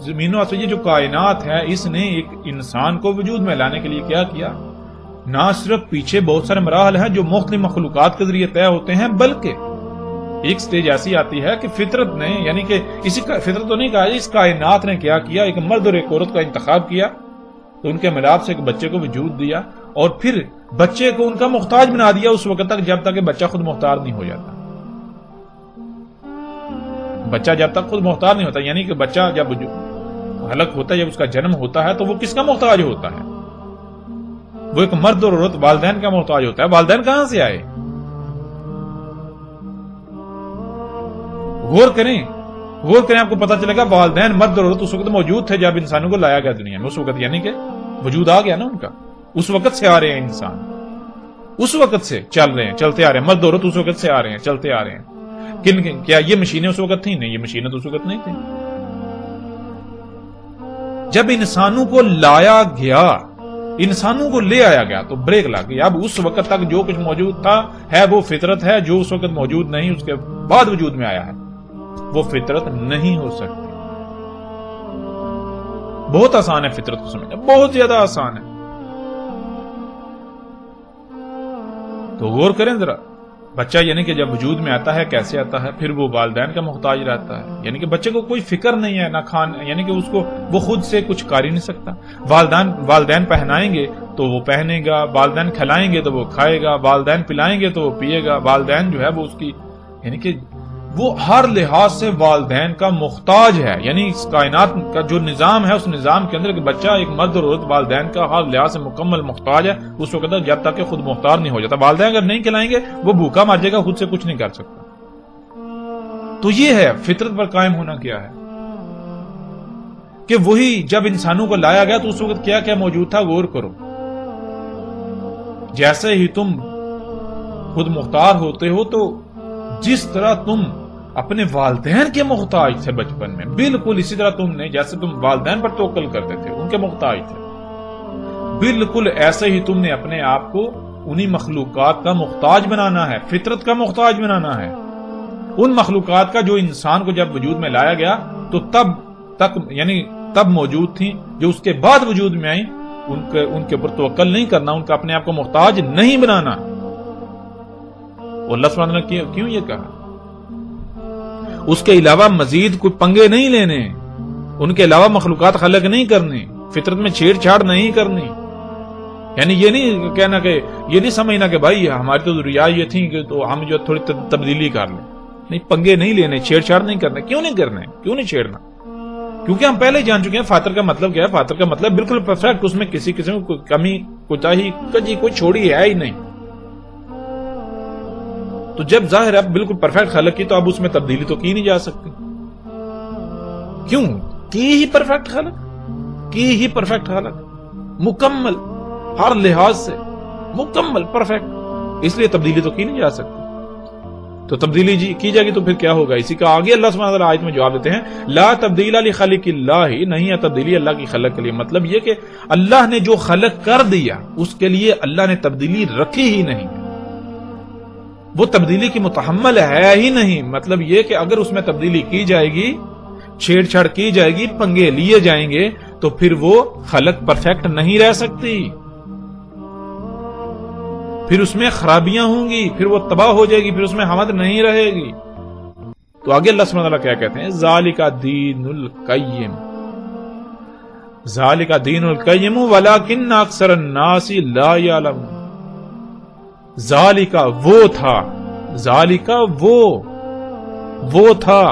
[SPEAKER 1] زمین و آسمان، یہ جو کائنات ہے، اس نے ایک انسان کو وجود میں لانے کے لیے کیا کیا؟ نہ صرف پیچھے بہت سارے مراحل ہیں جو مختلف مخلوقات کے ذریعے طے ہوتے ہیں، بلکہ ایک سٹیج ایسی آتی ہے کہ فطرت نے، یعنی کہ اسی کا فطرت تو نہیں کہا، اس کائنات نے کیا کیا؟ ایک مرد اور ایک عورت کا انتخاب کیا، تو ان کے ملاپ سے ایک بچے کو وجود دیا، اور پھر بچے کو ان کا محتاج بنا دیا اس وقت تک جب تک کہ بچہ خود محتاج نہیں ہو جاتا۔ بچہ جب تک خود محتاج نہیں ہوتا، یعنی کہ بچہ جب خلق ہوتا ہے، جب اس کا جنم ہوتا ہے تو وہ کس کا محتاج ہوتا ہے؟ وہ ایک مرد اور عورت والدین کا محتاج ہوتا ہے۔ والدین کہاں سے آئے؟ غور کریں، آپ کو پتا چلے گا والدین، مرد اور عورت اس وقت موجود تھے جب انسانوں کو لایا گیا دنیا میں، اس وقت، یعنی کہ وجود آ گیا نا ان کا، اس وقت سے آ رہے ہیں انسان، اس وقت سے چل رہے ہیں، چلتے آ رہے ہیں، مرد اور عورت اس وقت سے آ رہے ہیں، چلتے آ رہے ہیں۔ کیا یہ مشینیں اس وقت تھیں؟ نہیں، یہ مشینیں تو اس وقت نہیں تھیں۔ جب انسانوں کو لایا گیا، انسانوں کو لے آیا گیا تو بریک لگ گئی۔ اب اس وقت تک جو کچھ موجود تھا ہے وہ فطرت ہے، جو اس وقت موجود نہیں اس کے بعد وجود میں آیا ہے وہ فطرت نہیں ہو سکتی۔ بہت آسان ہے فطرت کو سمجھنا، بہت زیادہ آسان ہے۔ تو غور کریں ذرا، بچہ یعنی کہ جب وجود میں آتا ہے کیسے آتا ہے؟ پھر وہ والدین کا محتاج رہتا ہے، یعنی کہ بچے کو کوئی فکر نہیں ہے نہ کھان، یعنی کہ اس کو وہ خود سے کچھ کر ہی نہیں سکتا۔ والدین پہنائیں گے تو وہ پہنے گا، والدین کھلائیں گے تو وہ کھائے گا، والدین پلائیں گے تو وہ پیے گا، والدین جو ہے وہ اس کی یعنی کہ وہ ہر لحاظ سے والدین کا محتاج ہے۔ یعنی اس کائنات کا جو نظام ہے، اس نظام کے اندر کہ بچہ ایک مرد اور عورت والدین کا ہر لحاظ سے مکمل محتاج ہے اس وقت جب تک کہ خود محتاج نہیں ہو جاتا۔ والدین اگر نہیں کھلائیں گے وہ بھوکا مر جائے گا، خود سے کچھ نہیں کر سکتا۔ تو یہ ہے فطرت پر قائم ہونا کیا ہے کہ وہی جب انسانوں کو لایا گیا تو اس وقت کیا کیا موجود تھا، غور کرو۔ جیسے ہی تم خود مختار ہوتے ہو تو جس طرح تم اپنے والدین کے محتاج تھے بچپن میں، بالکل اسی طرح تم نے جیسے تم والدین پر توکل کرتے تھے ان کے محتاج تھے، بالکل ایسے ہی تم نے اپنے آپ کو انہی مخلوقات کا محتاج بنانا ہے، فطرت کا محتاج بنانا ہے۔ ان مخلوقات کا جو انسان کو جب وجود میں لایا گیا تو تب موجود تھیں، جو اس کے بعد وجود میں آئیں ان کے اوپر توکل نہیں کرنا، ان کا اپنے آپ کو محتاج نہیں بنانا۔ اللہ سبحانہ نے کیوں یہ کہا؟ اس کے علاوہ مزید کوئی پنگے نہیں لینے، ان کے علاوہ مخلوقات خلق نہیں کرنی، فطرت میں چھیڑ چھاڑ نہیں کرنی۔ یعنی یہ نہیں کہنا کہ یہ نہیں سمجھنا کہ بھائی ہماری تو ضروریات یہ تھیں کہ تو ہم جو تھوڑی تبدیلی کر لیں، نہیں، پنگے نہیں لینے، چھیڑ چھاڑ نہیں کرنے۔ کیوں نہیں کرنے؟ کیوں نہیں چھیڑنا؟ کیونکہ ہم پہلے جان چکے ہیں فاطر کا مطلب کیا ہے۔ فاطر کا مطلب بالکل پرفیکٹ، اس میں کسی قسم کی کوئی کمی کوتاہی کوئی چھوڑی ہے ہی نہیں۔ تو جب ظاہر ہے بالکل پرفیکٹ خلق کی تو اب اس میں تبدیلی تو کی نہیں جا سکتی۔ کیوں؟ کی ہی پرفیکٹ خلق، مکمل ہر لحاظ سے مکمل پرفیکٹ، اس لیے تبدیلی تو کی نہیں جا سکتی۔ تو تبدیلی کی جائے گی تو پھر کیا ہوگا؟ اسی کا آگے اللہ سبحانہ وتعالی آیت میں جواب دیتے ہیں، لا تبدیل لخلق اللہ، نہیں ہے تبدیلی اللہ کی خلق کے لیے۔ مطلب یہ کہ اللہ نے جو خلق کر دیا اس کے لیے اللہ نے تبدیلی رکھی ہی نہیں، وہ تبدیلی کی متحمل ہے ہی نہیں۔ مطلب یہ کہ اگر اس میں تبدیلی کی جائے گی، چھیڑ چھاڑ کی جائے گی، پنگے لیے جائیں گے تو پھر وہ خلق پرفیکٹ نہیں رہ سکتی، پھر اس میں خرابیاں ہوں گی، پھر وہ تباہ ہو جائے گی، پھر اس میں حمد نہیں رہے گی۔ تو آگے اللہ سبحانہ وتعالی کیا کہتے ہیں؟ ذالک دین القیم، ذالک دین القیم ولکن اکثر الناس لا یعلمون۔ ذالکا وہ تھا، ذالکا وہ تھا،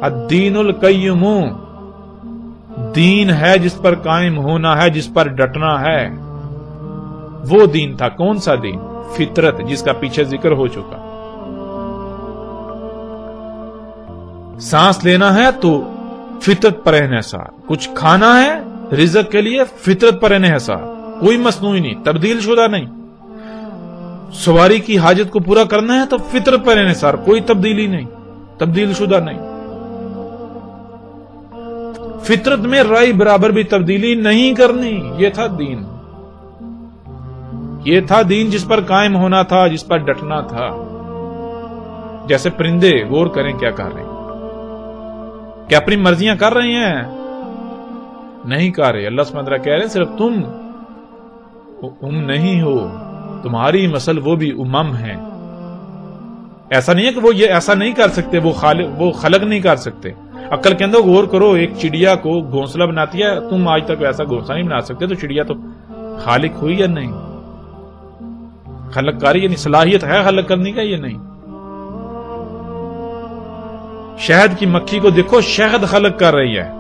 [SPEAKER 1] الدین القیم، دین ہے جس پر قائم ہونا ہے، جس پر ڈٹنا ہے، وہ دین تھا۔ کون سا دین؟ فطرت، جس کا پیچھے ذکر ہو چکا۔ سانس لینا ہے تو فطرت پر انحصار، کچھ کھانا ہے رزق کے لیے فطرت پر انحصار، کوئی مصنوعی نہیں، تبدیل شدہ نہیں۔ سواری کی حاجت کو پورا کرنا ہے تو فطرت پر انحصار، کوئی تبدیلی نہیں، تبدیل شدہ نہیں۔ فطرت میں رائے برابر بھی تبدیلی نہیں کرنی، یہ تھا دین، یہ تھا دین جس پر قائم ہونا تھا، جس پر ڈٹنا تھا۔ جیسے پرندے، غور کریں کیا کر رہے ہیں، کیا اپنی مرضیاں کر رہے ہیں؟ نہیں کر رہے۔ اللہ سبحانہ وتعالی کہہ رہے ہیں صرف تم نہیں ہو، تمہاری مثل وہ بھی امم ہیں۔ ایسا نہیں ہے کہ وہ یہ ایسا نہیں کر سکتے، وہ خلق نہیں کر سکتے۔ عقل کے اندر غور کرو، ایک چڑیا کو گھونسلہ بناتی ہے، تم آج تک ویسا گھونسلہ نہیں بنا سکتے، تو چڑیا تو خالق ہوئی یا نہیں؟ خلق کاری یعنی صلاحیت ہے خلق کرنے کا یا نہیں؟ شہد کی مکھی کو دیکھو، شہد خلق کر رہی ہے،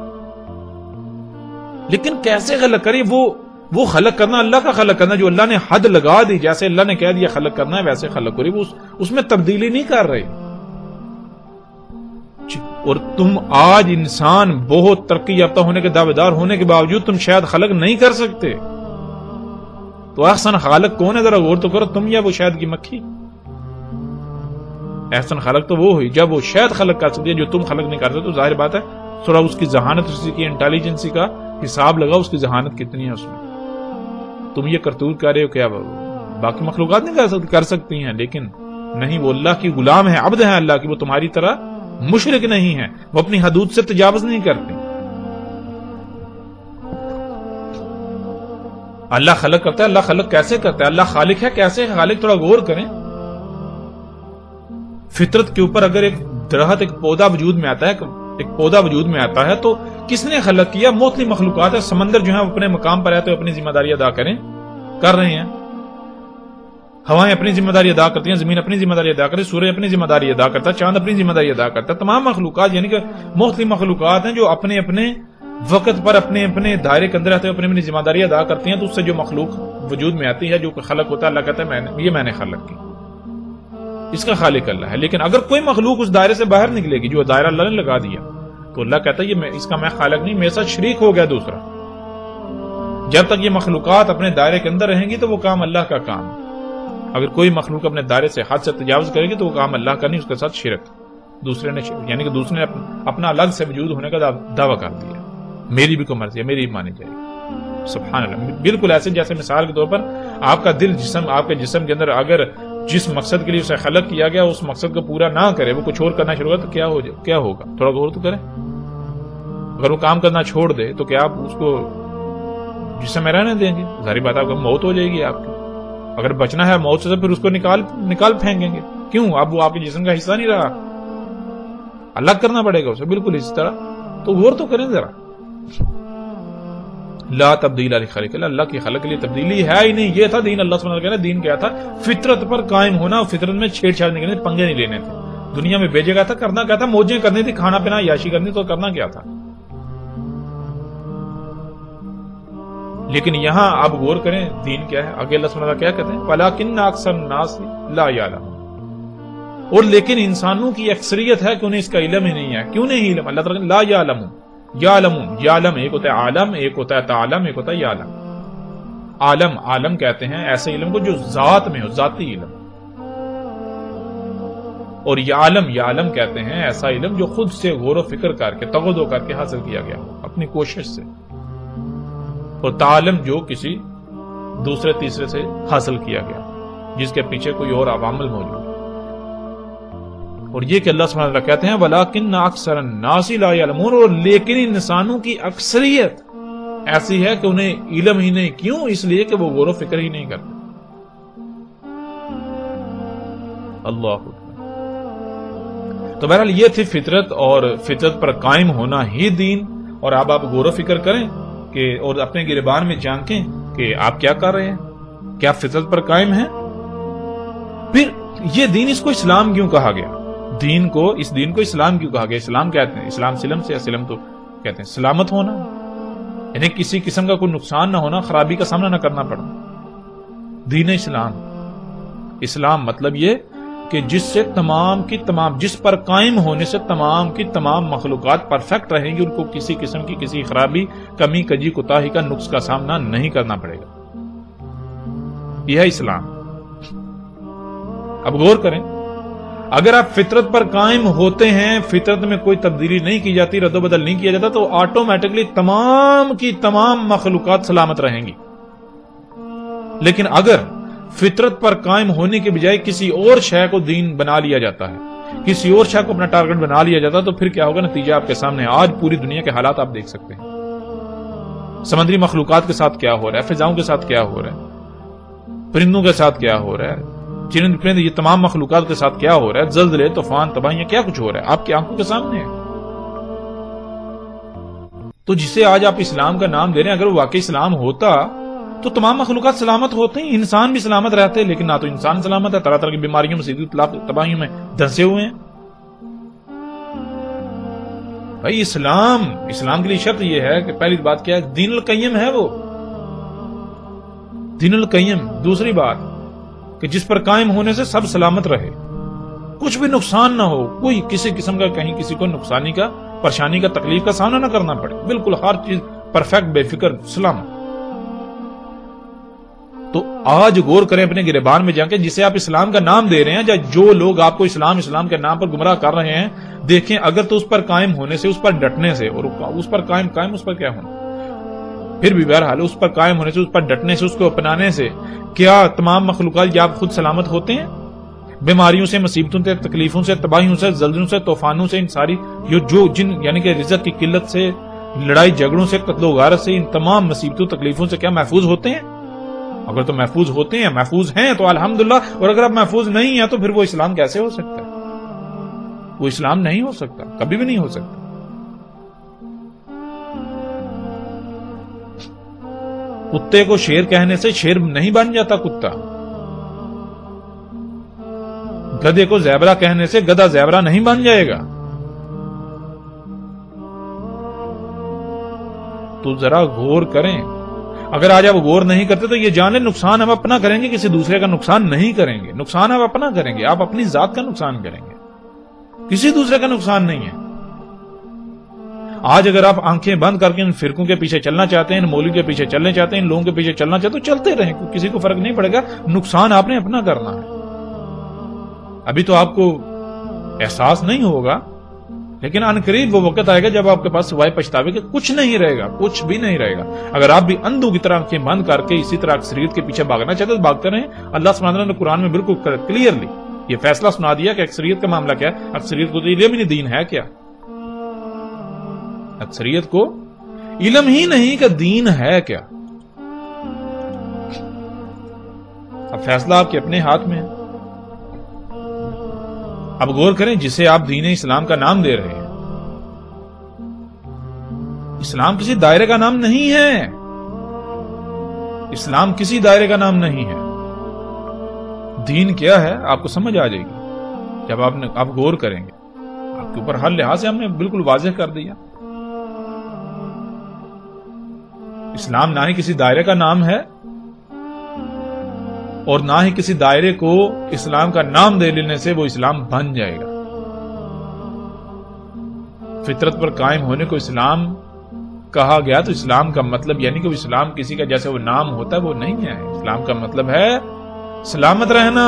[SPEAKER 1] لیکن کیسے خلق کری؟ وہ خلق کرنا اللہ کا خلق کرنا، جو اللہ نے حد لگا دی، جیسے اللہ نے کہہ دیا خلق کرنا ہے ویسے خلق کری، وہ اس میں تبدیلی نہیں کر رہی۔ اور تم آج انسان بہت ترقی یافتہ ہونے کے دعوے دار ہونے کے باوجود تم شاید خلق نہیں کر سکتے، تو احسن خالق کون ہے؟ ذرا غور تو کرو، تم یا وہ شہد کی مکھی؟ احسن خالق تو وہ ہوئی جب وہ شہد خلق کر سکتی ہے جو تم خلق نہیں کر سکتے۔ تو ظاہر بات ہے تھوڑا اس کی ذہانت، اس کی انٹیلیجنسی کا حساب لگاؤ، اس کی ذہانت کتنی ہے اس میں۔ تم یہ کرتوت کر رہے ہو، کیا باقی مخلوقات نہیں کر سکتی ہیں؟ لیکن نہیں، وہ اللہ کی غلام ہے، عبد ہے اللہ کی، وہ تمہاری طرح مشرک نہیں ہے، وہ اپنی حدود سے تجاوز نہیں کرتے۔ اللہ خلق کرتا ہے. اللہ خلق کیسے کرتا ہے؟ اللہ خالق ہے کیسے خالق؟ تھوڑا غور کریں. فطرت کے اوپر اگر ایک درخت ایک پودا وجود میں آتا ہے تو کس نے خلق کیا؟ مختلف مخلوقات ہے. سمندر جو ہے اپنے مقام پر ہے تو اپنی ذمہ داری ادا کر رہے ہیں. ہوائیں اپنی ذمہ داری ادا کرتی ہیں، زمین اپنی ذمہ داری ادا کرتی ہے، سورج اپنی ذمہ داری ادا کرتا ہے، چاند اپنی ذمہ داری ادا کرتا ہے. تمام مخلوقات یعنی کہ مختلف مخلوقات ہیں جو اپنے اپنے وقت پر اپنے اپنے دائرے کے اندر رہتے ہیں، اپنی اپنی ذمہ داری ادا کرتی ہیں. تو اس سے جو مخلوق وجود میں آتی ہے، جو خلق ہوتا ہے، اللہ کہتا ہے میں نے خلق کی. اس کا خالق اللہ ہے. لیکن اگر کوئی مخلوق اس دائرے سے باہر نکلے گی جو دائرہ اللہ نے لگا دیا، تو اللہ کہتا ہے اس کا میں خالق نہیں، میرے ساتھ شریک ہو گیا دوسرا. جب تک یہ مخلوقات اپنے دائرے کے اندر رہیں گی تو وہ کام اللہ کا کام. اگر کوئی مخلوق اپنے دائرے سے حد سے تجاوز کرے گی تو وہ کام اللہ کا نہیں، اس کے ساتھ شرک دوسرے نے یعنی کہ دوسرے نے اپنا الگ سے وجود ہونے کا دعویٰ کر دیا. میری بھی کوئی مرضی ہے، میری بھی مانی جائے گی. سبحان اللہ. بالکل ایسے جیسے مثال کے طور پر آپ کا دل آپ کے جسم کے اندر اگر جس مقصد کے لیے اسے خلق کیا گیا اس مقصد کو پورا نہ کرے، وہ کچھ اور کرنا شروع کرے تو کیا ہوگا؟ تھوڑا غور تو کریں. اگر وہ کام کرنا چھوڑ دے تو کیا آپ اس کو جسم میں رہنے دیں گے؟ ظاہری بات آپ کو موت ہو جائے گی آپ کی. اگر بچنا ہے موت سے پھر اس کو نکال پھینکیں گے. کیوں؟ اب وہ آپ کے جسم کا حصہ نہیں رہا، الگ کرنا پڑے گا اسے. بالکل اسی طرح. تو غور تو کریں ذرا. لا تبدیل لخلق اللہ، اللہ کی خلق کے لیے تبدیلی ہے ہی نہیں. یہ تھا دین. اللہ سبحانہ وتعالی دین کیا تھا؟ فطرت پر قائم ہونا. فطرت میں چھیڑ چھاڑ نہیں کرنی، پنگے نہیں لینے تھے. دنیا میں بھیجے گا تھا، کرنا کیا تھا؟ موجیں کرنی تھی، کھانا پینا عیاشی کرنی، تو کرنا کیا تھا؟ لیکن یہاں آپ غور کریں دین کیا ہے. آگے اللہ سبحانہ وتعالی کیا کہتے ہیں؟ وَلَٰكِنَّ أَكْثَرَ النَّاسِ لَا يَعْلَمُونَ. اور لیکن انسانوں کی اکثریت ہے کہ انہیں اس کا علم ہی نہیں ہے. کیوں نہیں علم؟ اللہ تعالیٰ لا يعلمون. یعلم ایک ہوتا ہے عالم، ایک ہوتا ہے تعلم، ایک ہوتا ہے یعلم. عالم کہتے ہیں ایسے علم کو جو ذات میں ہو، ذاتی علم. اور یعلم کہتے ہیں ایسا علم جو خود سے غور و فکر کر کے تغذو کر کے حاصل کیا گیا ہو اپنی کوشش سے. اور تعلم جو کسی دوسرے تیسرے سے حاصل کیا گیا جس کے پیچھے کوئی اور عوامل موجود. اور یہ کہ اللہ سبحانہ وتعالی کہتے ہیں وَلَٰكِنَّ أَكْثَرَ النَّاسِ لَا يَعْلَمُونَ. اور لیکن انسانوں کی اکثریت ایسی ہے کہ انہیں علم ہی نہیں. کیوں؟ اس لیے کہ وہ غور و فکر ہی نہیں کرتے. اللہ. تو بہرحال یہ تھی فطرت، اور فطرت پر قائم ہونا ہی دین. اور اب آپ غور و فکر کریں کہ اور اپنے گریبان میں جھانکیں کہ آپ کیا کر رہے ہیں، کیا فطرت پر قائم ہیں. پھر یہ دین، اس کو اسلام کیوں کہا گیا؟ اس دین کو اسلام کیوں کہا گیا؟ اسلام کہتے ہیں اسلام سلم سے، سلم تو کہتے ہیں سلامت ہونا، یعنی کسی قسم کا کوئی نقصان نہ ہونا، خرابی کا سامنا نہ کرنا پڑنا. دین اسلام مطلب یہ کہ جس سے تمام کی تمام، جس پر قائم ہونے سے تمام کی تمام مخلوقات پرفیکٹ رہیں گی، ان کو کسی قسم کی کسی خرابی، کمی، کجی، کوتاہی کا، نقص کا سامنا نہیں کرنا پڑے گا. یہ ہے اسلام. اب غور کریں، اگر آپ فطرت پر قائم ہوتے ہیں، فطرت میں کوئی تبدیلی نہیں کی جاتی، رد و بدل نہیں کیا جاتا، تو آٹومیٹکلی تمام کی تمام مخلوقات سلامت رہیں گی. لیکن اگر فطرت پر قائم ہونے کے بجائے کسی اور شے کو دین بنا لیا جاتا ہے، کسی اور شے کو اپنا ٹارگٹ بنا لیا جاتا ہے، تو پھر کیا ہوگا؟ نتیجہ آپ کے سامنے. آج پوری دنیا کے حالات آپ دیکھ سکتے ہیں. سمندری مخلوقات کے ساتھ کیا ہو رہا ہے، فضاؤں کے ساتھ کیا ہو رہا ہے، پرندوں کے ساتھ کیا ہو رہا ہے، چرند پرند، یہ تمام مخلوقات کے ساتھ کیا ہو رہا ہے، زلزلے، طوفان، تباہیاں، کیا کچھ ہو رہا ہے آپ کی آنکھوں کے سامنے ہے. تو جسے آج آپ اسلام کا نام دے رہے ہیں، اگر وہ واقعی اسلام ہوتا تو تمام مخلوقات سلامت ہوتے ہیں، انسان بھی سلامت رہتے. لیکن نہ تو انسان سلامت ہے، طرح طرح کی بیماریوں میں، تباہیوں میں دھنسے ہوئے ہیں. بھائی اسلام کے لیے شرط یہ ہے کہ پہلی بات کیا ہے؟ دین القیم ہے وہ، دین القیم. دوسری بات کہ جس پر قائم ہونے سے سب سلامت رہے، کچھ بھی نقصان نہ ہو، کوئی کسی قسم کا کہیں کسی کو نقصانی کا، پریشانی کا، تکلیف کا سامنا نہ کرنا پڑے. بالکل ہر چیز پرفیکٹ، بے فکر، سلامت. تو آج غور کریں اپنے گریبان میں جا کے، جسے آپ اسلام کا نام دے رہے ہیں، یا جو لوگ آپ کو اسلام کے نام پر گمراہ کر رہے ہیں، دیکھیں اگر تو اس پر قائم ہونے سے، اس پر ڈٹنے سے، اور اس پر قائم اس پر کیا ہونا، پھر بھی بہرحال اس پر قائم ہونے سے، اس پر ڈٹنے سے، اس کو اپنانے سے کیا تمام مخلوقات یا آپ خود سلامت ہوتے ہیں؟ بیماریوں سے، مصیبتوں سے، تکلیفوں سے، تباہیوں سے، زلزلوں سے، طوفانوں سے، ان ساری جن یعنی کہ رزق کی قلت سے، لڑائی جھگڑوں سے، قتل و غارت سے، ان تمام مصیبتوں تکلیفوں سے کیا محفوظ ہوتے ہیں؟ اگر تو محفوظ ہوتے ہیں، محفوظ ہیں تو الحمدللہ، اور اگر آپ محفوظ نہیں ہیں تو پھر وہ اسلام کیسے ہو سکتا ہے؟ وہ اسلام نہیں ہو سکتا، کبھی بھی نہیں ہو سکتا۔ کتے کو شیر کہنے سے شیر نہیں بن جاتا کتا، گدھے کو زیبرا کہنے سے گدھا زیبرا نہیں بن جائے گا۔ تو ذرا غور کریں، اگر آج آپ غور نہیں کرتے تو یہ جانیں نقصان ہم اپنا کریں گے، کسی دوسرے کا نقصان نہیں کریں گے، نقصان آپ اپنا کریں گے، آپ اپنی ذات کا نقصان کریں گے، کسی دوسرے کا نقصان نہیں ہے۔ آج اگر آپ آنکھیں بند کر کے ان فرقوں کے پیچھے چلنا چاہتے ہیں، ان مولوی کے پیچھے چلنا چاہتے ہیں، ان لوگوں کے پیچھے چلنا چاہتے ہیں تو چلتے رہیں، کسی کو فرق نہیں پڑے گا، نقصان آپ نے اپنا کرنا ہے۔ ابھی تو آپ کو احساس نہیں ہوگا، لیکن ان قریب وہ وقت آئے گا جب آپ کے پاس سوائے پچھتاوے کے کچھ نہیں رہے گا، کچھ بھی نہیں رہے گا۔ اگر آپ بھی اندھوں کی طرح آنکھیں بند کر کے اسی طرح اکثریت کے پیچھے بھاگنا چاہتے تو بھاگتے رہیں۔ اللہ سبحانہ وتعالیٰ نے قرآن میں بالکل کلیئرلی یہ فیصلہ سنا دیا کہ اکثریت کا معاملہ کیا ہے۔ اکثریت کو تو علم ہی نہیں دین ہے کیا، اکثریت کو علم ہی نہیں کہ دین ہے کیا۔ اب فیصلہ آپ کے اپنے ہاتھ میں ہے۔ اب غور کریں، جسے آپ دین اسلام کا نام دے رہے ہیں، اسلام کسی دائرے کا نام نہیں ہے، اسلام کسی دائرے کا نام نہیں ہے۔ دین کیا ہے آپ کو سمجھ آ جائے گی جب آپ غور کریں گے۔ آپ کے اوپر ہر لحاظ سے ہم نے بالکل واضح کر دیا۔ اسلام نہ ہی کسی دائرے کا نام ہے اور نہ ہی کسی دائرے کو اسلام کا نام دے لینے سے وہ اسلام بن جائے گا۔ فطرت پر قائم ہونے کو اسلام کہا گیا تو اسلام کا مطلب یعنی کہ وہ اسلام کسی کا جیسے وہ نام ہوتا ہے وہ نہیں ہے۔ اسلام کا مطلب ہے سلامت رہنا،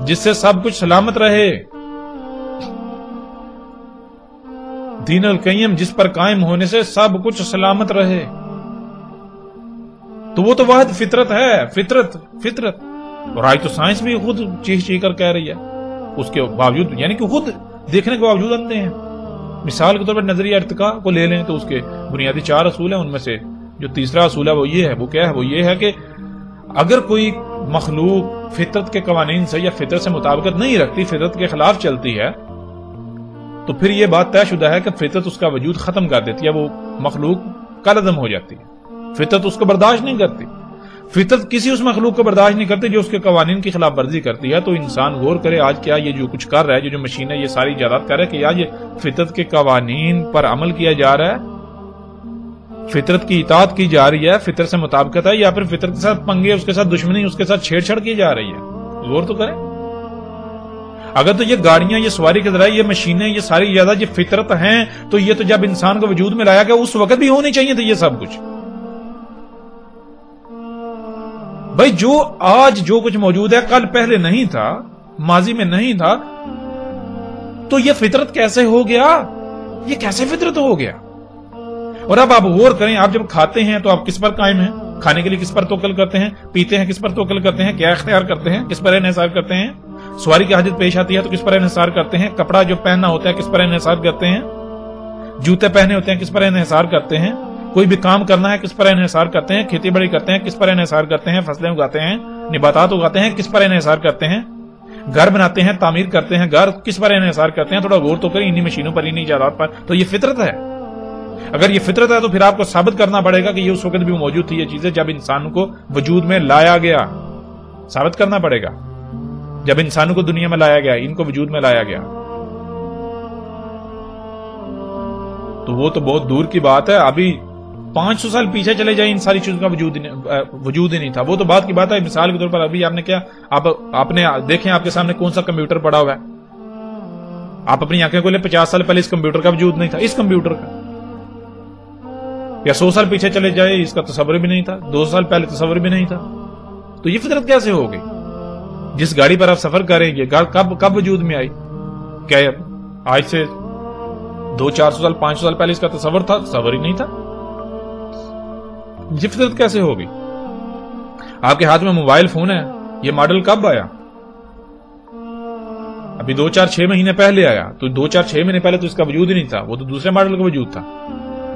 [SPEAKER 1] جس سے سب کچھ سلامت رہے۔ دین القیم جس پر قائم ہونے سے سب کچھ سلامت رہے، تو وہ تو واحد فطرت ہے، فطرت۔ اور آج تو سائنس بھی خود چیخ کر کہہ رہی ہے، اس کے باوجود یعنی کہ خود دیکھنے کے باوجود اندھے ہیں۔ مثال کے طور پر نظریہ ارتقاء کو لے لیں تو اس کے بنیادی 4 اصول ہیں، ان میں سے جو تیسرا اصول ہے وہ یہ ہے، وہ کیا ہے؟ وہ یہ ہے کہ اگر کوئی مخلوق فطرت کے قوانین سے یا فطرت سے مطابقت نہیں رکھتی، فطرت کے خلاف چلتی ہے، تو پھر یہ بات طے شدہ ہے کہ فطرت اس کا وجود ختم کر دیتی ہے، وہ مخلوق کالعدم ہو جاتی ہے۔ فطرت اس کو برداشت نہیں کرتی، فطرت کسی اس مخلوق کو برداشت نہیں کرتی جو اس کے قوانین کی خلاف ورزی کرتی ہے۔ تو انسان غور کرے آج کیا یہ جو کچھ کر رہا ہے، جو مشینیں یہ ساری ایجادات کر رہا ہے، کہ آج یہ فطرت کے قوانین پر عمل کیا جا رہا ہے، فطرت کی اطاعت کی جا رہی ہے، فطرت سے مطابقت ہے، یا پھر فطرت کے ساتھ پنگے، اس کے ساتھ دشمنی، اس کے ساتھ چھیڑ چھاڑ کی جا رہی ہے؟ غور تو کریں۔ اگر تو یہ گاڑیاں، یہ سواری کے ذرائع، یہ مشینیں، یہ ساری ایجادات یہ فطرت ہیں، تو یہ تو جب انسان کو وجود میں لایا گیا اس وقت بھی ہونی چاہیے تھے یہ سب کچھ۔ بھائی جو آج جو کچھ موجود ہے کل پہلے نہیں تھا، ماضی میں نہیں تھا، تو یہ فطرت کیسے ہو گیا؟ یہ کیسے فطرت ہو گیا؟ اور اب آپ غور کریں، آپ جب کھاتے ہیں تو آپ کس پر قائم ہیں؟ کھانے کے لیے کس پر توکل کرتے ہیں؟ پیتے ہیں کس پر توکل کرتے ہیں؟ کیا اختیار کرتے ہیں؟ کس پر انحصار کرتے ہیں؟ سواری کی حاجت پیش آتی ہے تو کس پر انحصار کرتے ہیں؟ کپڑا جو پہننا ہوتا ہے کس پر انحصار کرتے ہیں؟ جوتے پہنے ہوتے ہیں کس پر انحصار کرتے ہیں؟ کوئی بھی کام کرنا ہے کس پر انحصار کرتے ہیں؟ کھیتی باڑی کرتے ہیں کس پر انحصار کرتے ہیں؟ فصلیں اگاتے ہیں، نباتات اگاتے ہیں کس پر انحصار کرتے ہیں؟ گھر بناتے ہیں، تعمیر کرتے ہیں، گھر کس پر انحصار کرتے ہیں؟ تھوڑا غور تو کریں انہی مشینوں پر، انہی ایجادات پر۔ تو یہ فطرت ہے۔ اگر یہ فطرت ہے تو پھر آپ کو ثابت کرنا پڑے گا کہ یہ اس وقت بھی موجود تھی یہ چیزیں جب انسانوں کو وجود میں لایا گیا۔ ثابت کرنا پڑے گا جب انسانوں کو دنیا میں لایا گیا، ان کو وجود میں لایا گیا۔ تو وہ تو بہت دور کی بات ہے، ابھی 500 سال پیچھے چلے جائیں ان ساری چیزوں کا وجود ہی نہیں تھا۔ وہ تو بات کی بات ہے۔ مثال کے طور پر ابھی آپ نے کیا، آپ نے دیکھیں آپ کے سامنے کون سا کمپیوٹر پڑا ہوا ہے، آپ اپنی آنکھیں کھولیں 50 سال پہلے اس کمپیوٹر کا وجود نہیں تھا، اس کمپیوٹر کا، یا 100 سال پیچھے چلے جائے اس کا تصور بھی نہیں تھا، 200 سال پہلے تصور بھی نہیں تھا۔ تو یہ فطرت کیسے ہو گئی؟ جس گاڑی پر آپ سفر کریں گے کب وجود میں آئی؟ کیا آج سے 200-400 سال 500 سال پہلے اس کا تصور تھا؟ تصور ہی نہیں تھا۔ یہ فطرت کیسے ہو گئی؟ آپ کے ہاتھ میں موبائل فون ہے، یہ ماڈل کب آیا؟ ابھی 2-4-6 مہینے پہلے آیا، تو 2-4-6 مہینے پہلے تو اس کا وجود ہی نہیں تھا، وہ تو دوسرے ماڈل کا وجود تھا۔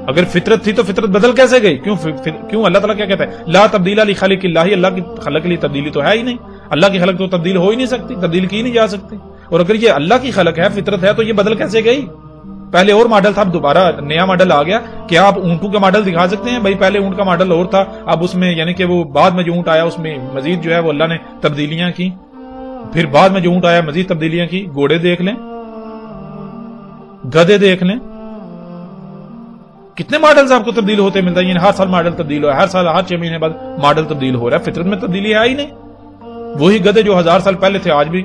[SPEAKER 1] اگر فطرت تھی تو فطرت بدل کیسے گئی؟ کیوں اللہ تعالیٰ کیا کہتا ہے لا تبدیل لخلق اللہ، اللہ کی خلق کے لیے تبدیلی تو ہے ہی نہیں، اللہ کی خلق تو تبدیل ہو ہی نہیں سکتی، تبدیل کی نہیں جا سکتی، اور اگر یہ اللہ کی خلق ہے، فطرت ہے، تو یہ بدل کیسے گئی؟ پہلے اور ماڈل تھا، اب دوبارہ نیا ماڈل آ گیا. کیا آپ اونٹوں کا ماڈل دکھا سکتے ہیں؟ بھائی پہلے اونٹ کا ماڈل اور تھا، اب اس میں یعنی کہ وہ بعد میں جو اونٹ آیا اس میں مزید جو ہے وہ اللہ نے تبدیلیاں کی، پھر بعد میں جو اونٹ آیا مزید تبدیلیاں کی. گھوڑے دیکھ لیں، گدھے دیکھ لیں، کتنے ماڈلز آپ کو تبدیل ہوتے ملتا ہے. یعنی ہر سال ماڈل تبدیل ہوا ہے، ہر سال ہر 6 مہینے بعد ماڈل تبدیل ہو رہا ہے. فطرت میں تبدیلی ہے ہی نہیں. وہی گدھے جو 1000 سال پہلے تھے آج بھی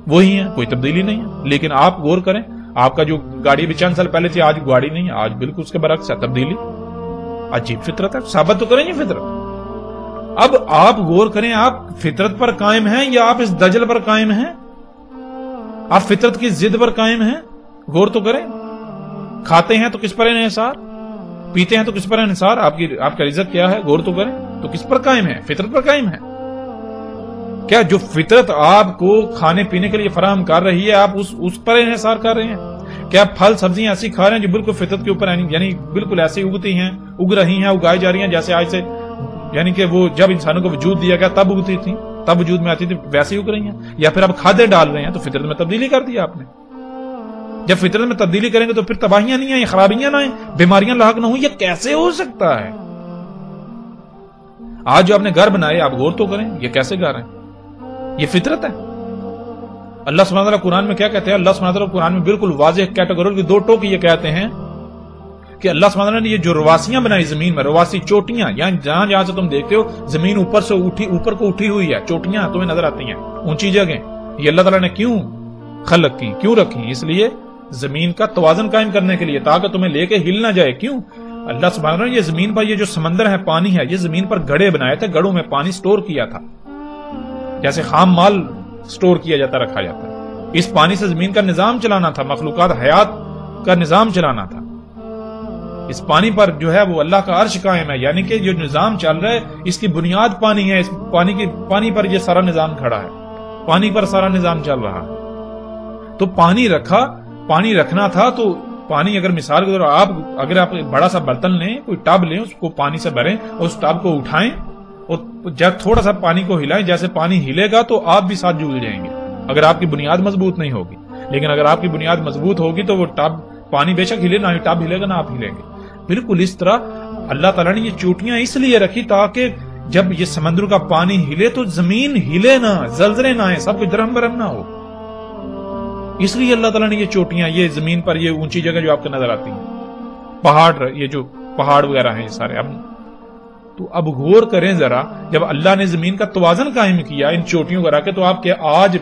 [SPEAKER 1] وہی ہیں، کوئی تبدیلی نہیں ہے. لیکن آپ غور کریں، آپ کا جو گاڑی بھی چند سال پہلے تھی آج گاڑی نہیں ہے، آج بالکل اس کے برعکس ہے تبدیلی. عجیب فطرت ہے، ثابت تو کریں یہ فطرت. اب آپ غور کریں، آپ فطرت پر قائم ہیں یا آپ اس دجل پر قائم ہیں؟ آپ فطرت کی ضد پر قائم ہیں؟ غور تو کریں. کھاتے ہیں تو کس پر انحصار، پیتے ہیں تو کس پر انحصار، آپ کا رزق کیا ہے؟ غور تو کریں. تو کس پر قائم ہے؟ فطرت پر قائم ہے. کیا جو فطرت آپ کو کھانے پینے کے لیے فراہم کر رہی ہے آپ اس پر انحصار کر رہے ہیں؟ کیا پھل سبزیاں ایسی کھا رہے ہیں جو بالکل فطرت کے اوپر یعنی بالکل ایسی اگتی ہیں، اگ رہی ہیں، اگائی جا رہی ہیں جیسے آج سے یعنی کہ وہ جب انسانوں کو وجود دیا گیا تب اگتی تھی، تب وجود میں آتی تھی، ویسے ہی اگ رہی ہیں؟ یا پھر آپ کھادے ڈال رہے ہیں تو فطرت میں تبدیلی کر دی آپ نے. جب فطرت میں تبدیلی کریں گے تو پھر تباہیاں نہیں آئیں، خرابیاں نہ آئیں، بیماریاں لاحق نہ ہوں. یہ کیسے ہو سکتا ہے؟ آج جو آپ نے گھر بنائے آپ غور تو کریں، یہ کیسے گھر ہیں؟ یہ فطرت ہے. اللہ سبحانہ وتعالیٰ قرآن میں کیا کہتے ہیں؟ اللہ سبحانہ وتعالیٰ قرآن میں بالکل واضح کیٹیگری کی 2 ٹوک یہ کہتے ہیں کہ اللہ سبحانہ وتعالیٰ نے یہ جو رواسیاں بنائی زمین میں، رواسی چوٹیاں، یعنی جہاں سے تم دیکھتے ہو زمین اوپر کو اٹھی ہوئی ہے، چوٹیاں تمہیں نظر آتی ہیں، اونچی جگہیں، یہ اللہ تعالیٰ نے کیوں خلق کی، کیوں رکھی؟ اس لیے زمین کا توازن قائم کرنے کے لیے، تاکہ تمہیں لے کے ہل نہ جائے. کیوں؟ اللہ سبحانہ وتعالیٰ نے یہ زمین پر یہ جو سمندر ہے، پانی ہے، یہ زمین پر گڑھے بنائے تھے، گڑھوں میں پانی سٹور کیا تھا، جیسے خام مال سٹور کیا جاتا، رکھا جاتا ہے. اس پانی سے زمین کا نظام چلانا تھا، مخلوقات حیات کا نظام چلانا تھا. اس پانی پر جو ہے وہ اللہ کا عرش قائم ہے، یعنی کہ جو نظام چل رہا ہے اس کی بنیاد پانی ہے. اس پانی پر یہ سارا نظام کھڑا ہے، پانی پر سارا نظام چل رہا ہے. تو پانی رکھنا تھا. تو پانی اگر مثال کے طور اگر آپ بڑا سا برتن لیں، کوئی ٹب لیں، اس کو پانی سے بھریں اور اس ٹب کو اٹھائیں اور جب تھوڑا سا پانی کو ہلائیں، جیسے پانی ہلے گا تو آپ بھی ساتھ جڑ جائیں گے اگر آپ کی بنیاد مضبوط نہیں ہوگی. لیکن اگر آپ کی بنیاد مضبوط ہوگی تو وہ ٹب پانی بے شک ہلے، نہ ہی ٹب ہلے گا نہ آپ ہلیں گے. بالکل اس طرح اللہ تعالیٰ نے یہ چوٹیاں اس لیے رکھی تاکہ جب یہ سمندر کا پانی ہلے تو زمین ہلے نہ، زلزلے نہ آئے، سب کچھ درہم برہم نہ ہو. اس لیے اللہ تعالیٰ نے یہ چوٹیاں، یہ زمین پر یہ اونچی جگہ جو آپ کو نظر آتی ہیں، پہاڑ، یہ جو پہاڑ وغیرہ ہیں یہ سارے. اب غور کریں ذرا، جب اللہ نے زمین کا توازن قائم کیا ان چوٹیوں کو رکھ کے، تو آپ آج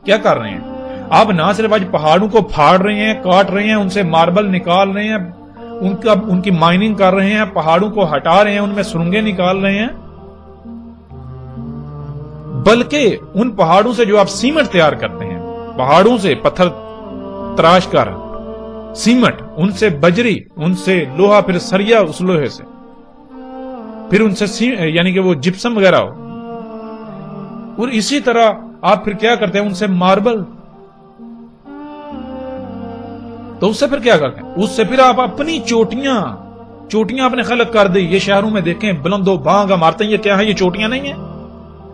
[SPEAKER 1] کیا کر رہے ہیں؟ آپ نہ صرف آج پہاڑوں کو پھاڑ رہے ہیں، کاٹ رہے ہیں، ان سے ماربل نکال رہے ہیں، ان کی مائننگ کر رہے ہیں، پہاڑوں کو ہٹا رہے ہیں، ان میں سرنگیں نکال رہے ہیں، بلکہ ان پہاڑوں سے جو آپ سیمنٹ تیار کرتے ہیں، پہاڑوں سے پتھر تراش کر سیمنٹ، ان سے بجری، ان سے لوہا، پھر سریا اس لوہے سے، پھر ان سے یعنی کہ وہ جپسم وغیرہ ہو، اور اسی طرح آپ پھر کیا کرتے ہیں؟ ان سے ماربل. تو اس سے پھر کیا کرتے ہیں؟ اس سے پھر آپ اپنی چوٹیاں آپ نے خلق کر دی. یہ شہروں میں دیکھیں بلند و بانگ عمارتیں، یہ کیا ہے؟ یہ چوٹیاں نہیں ہیں.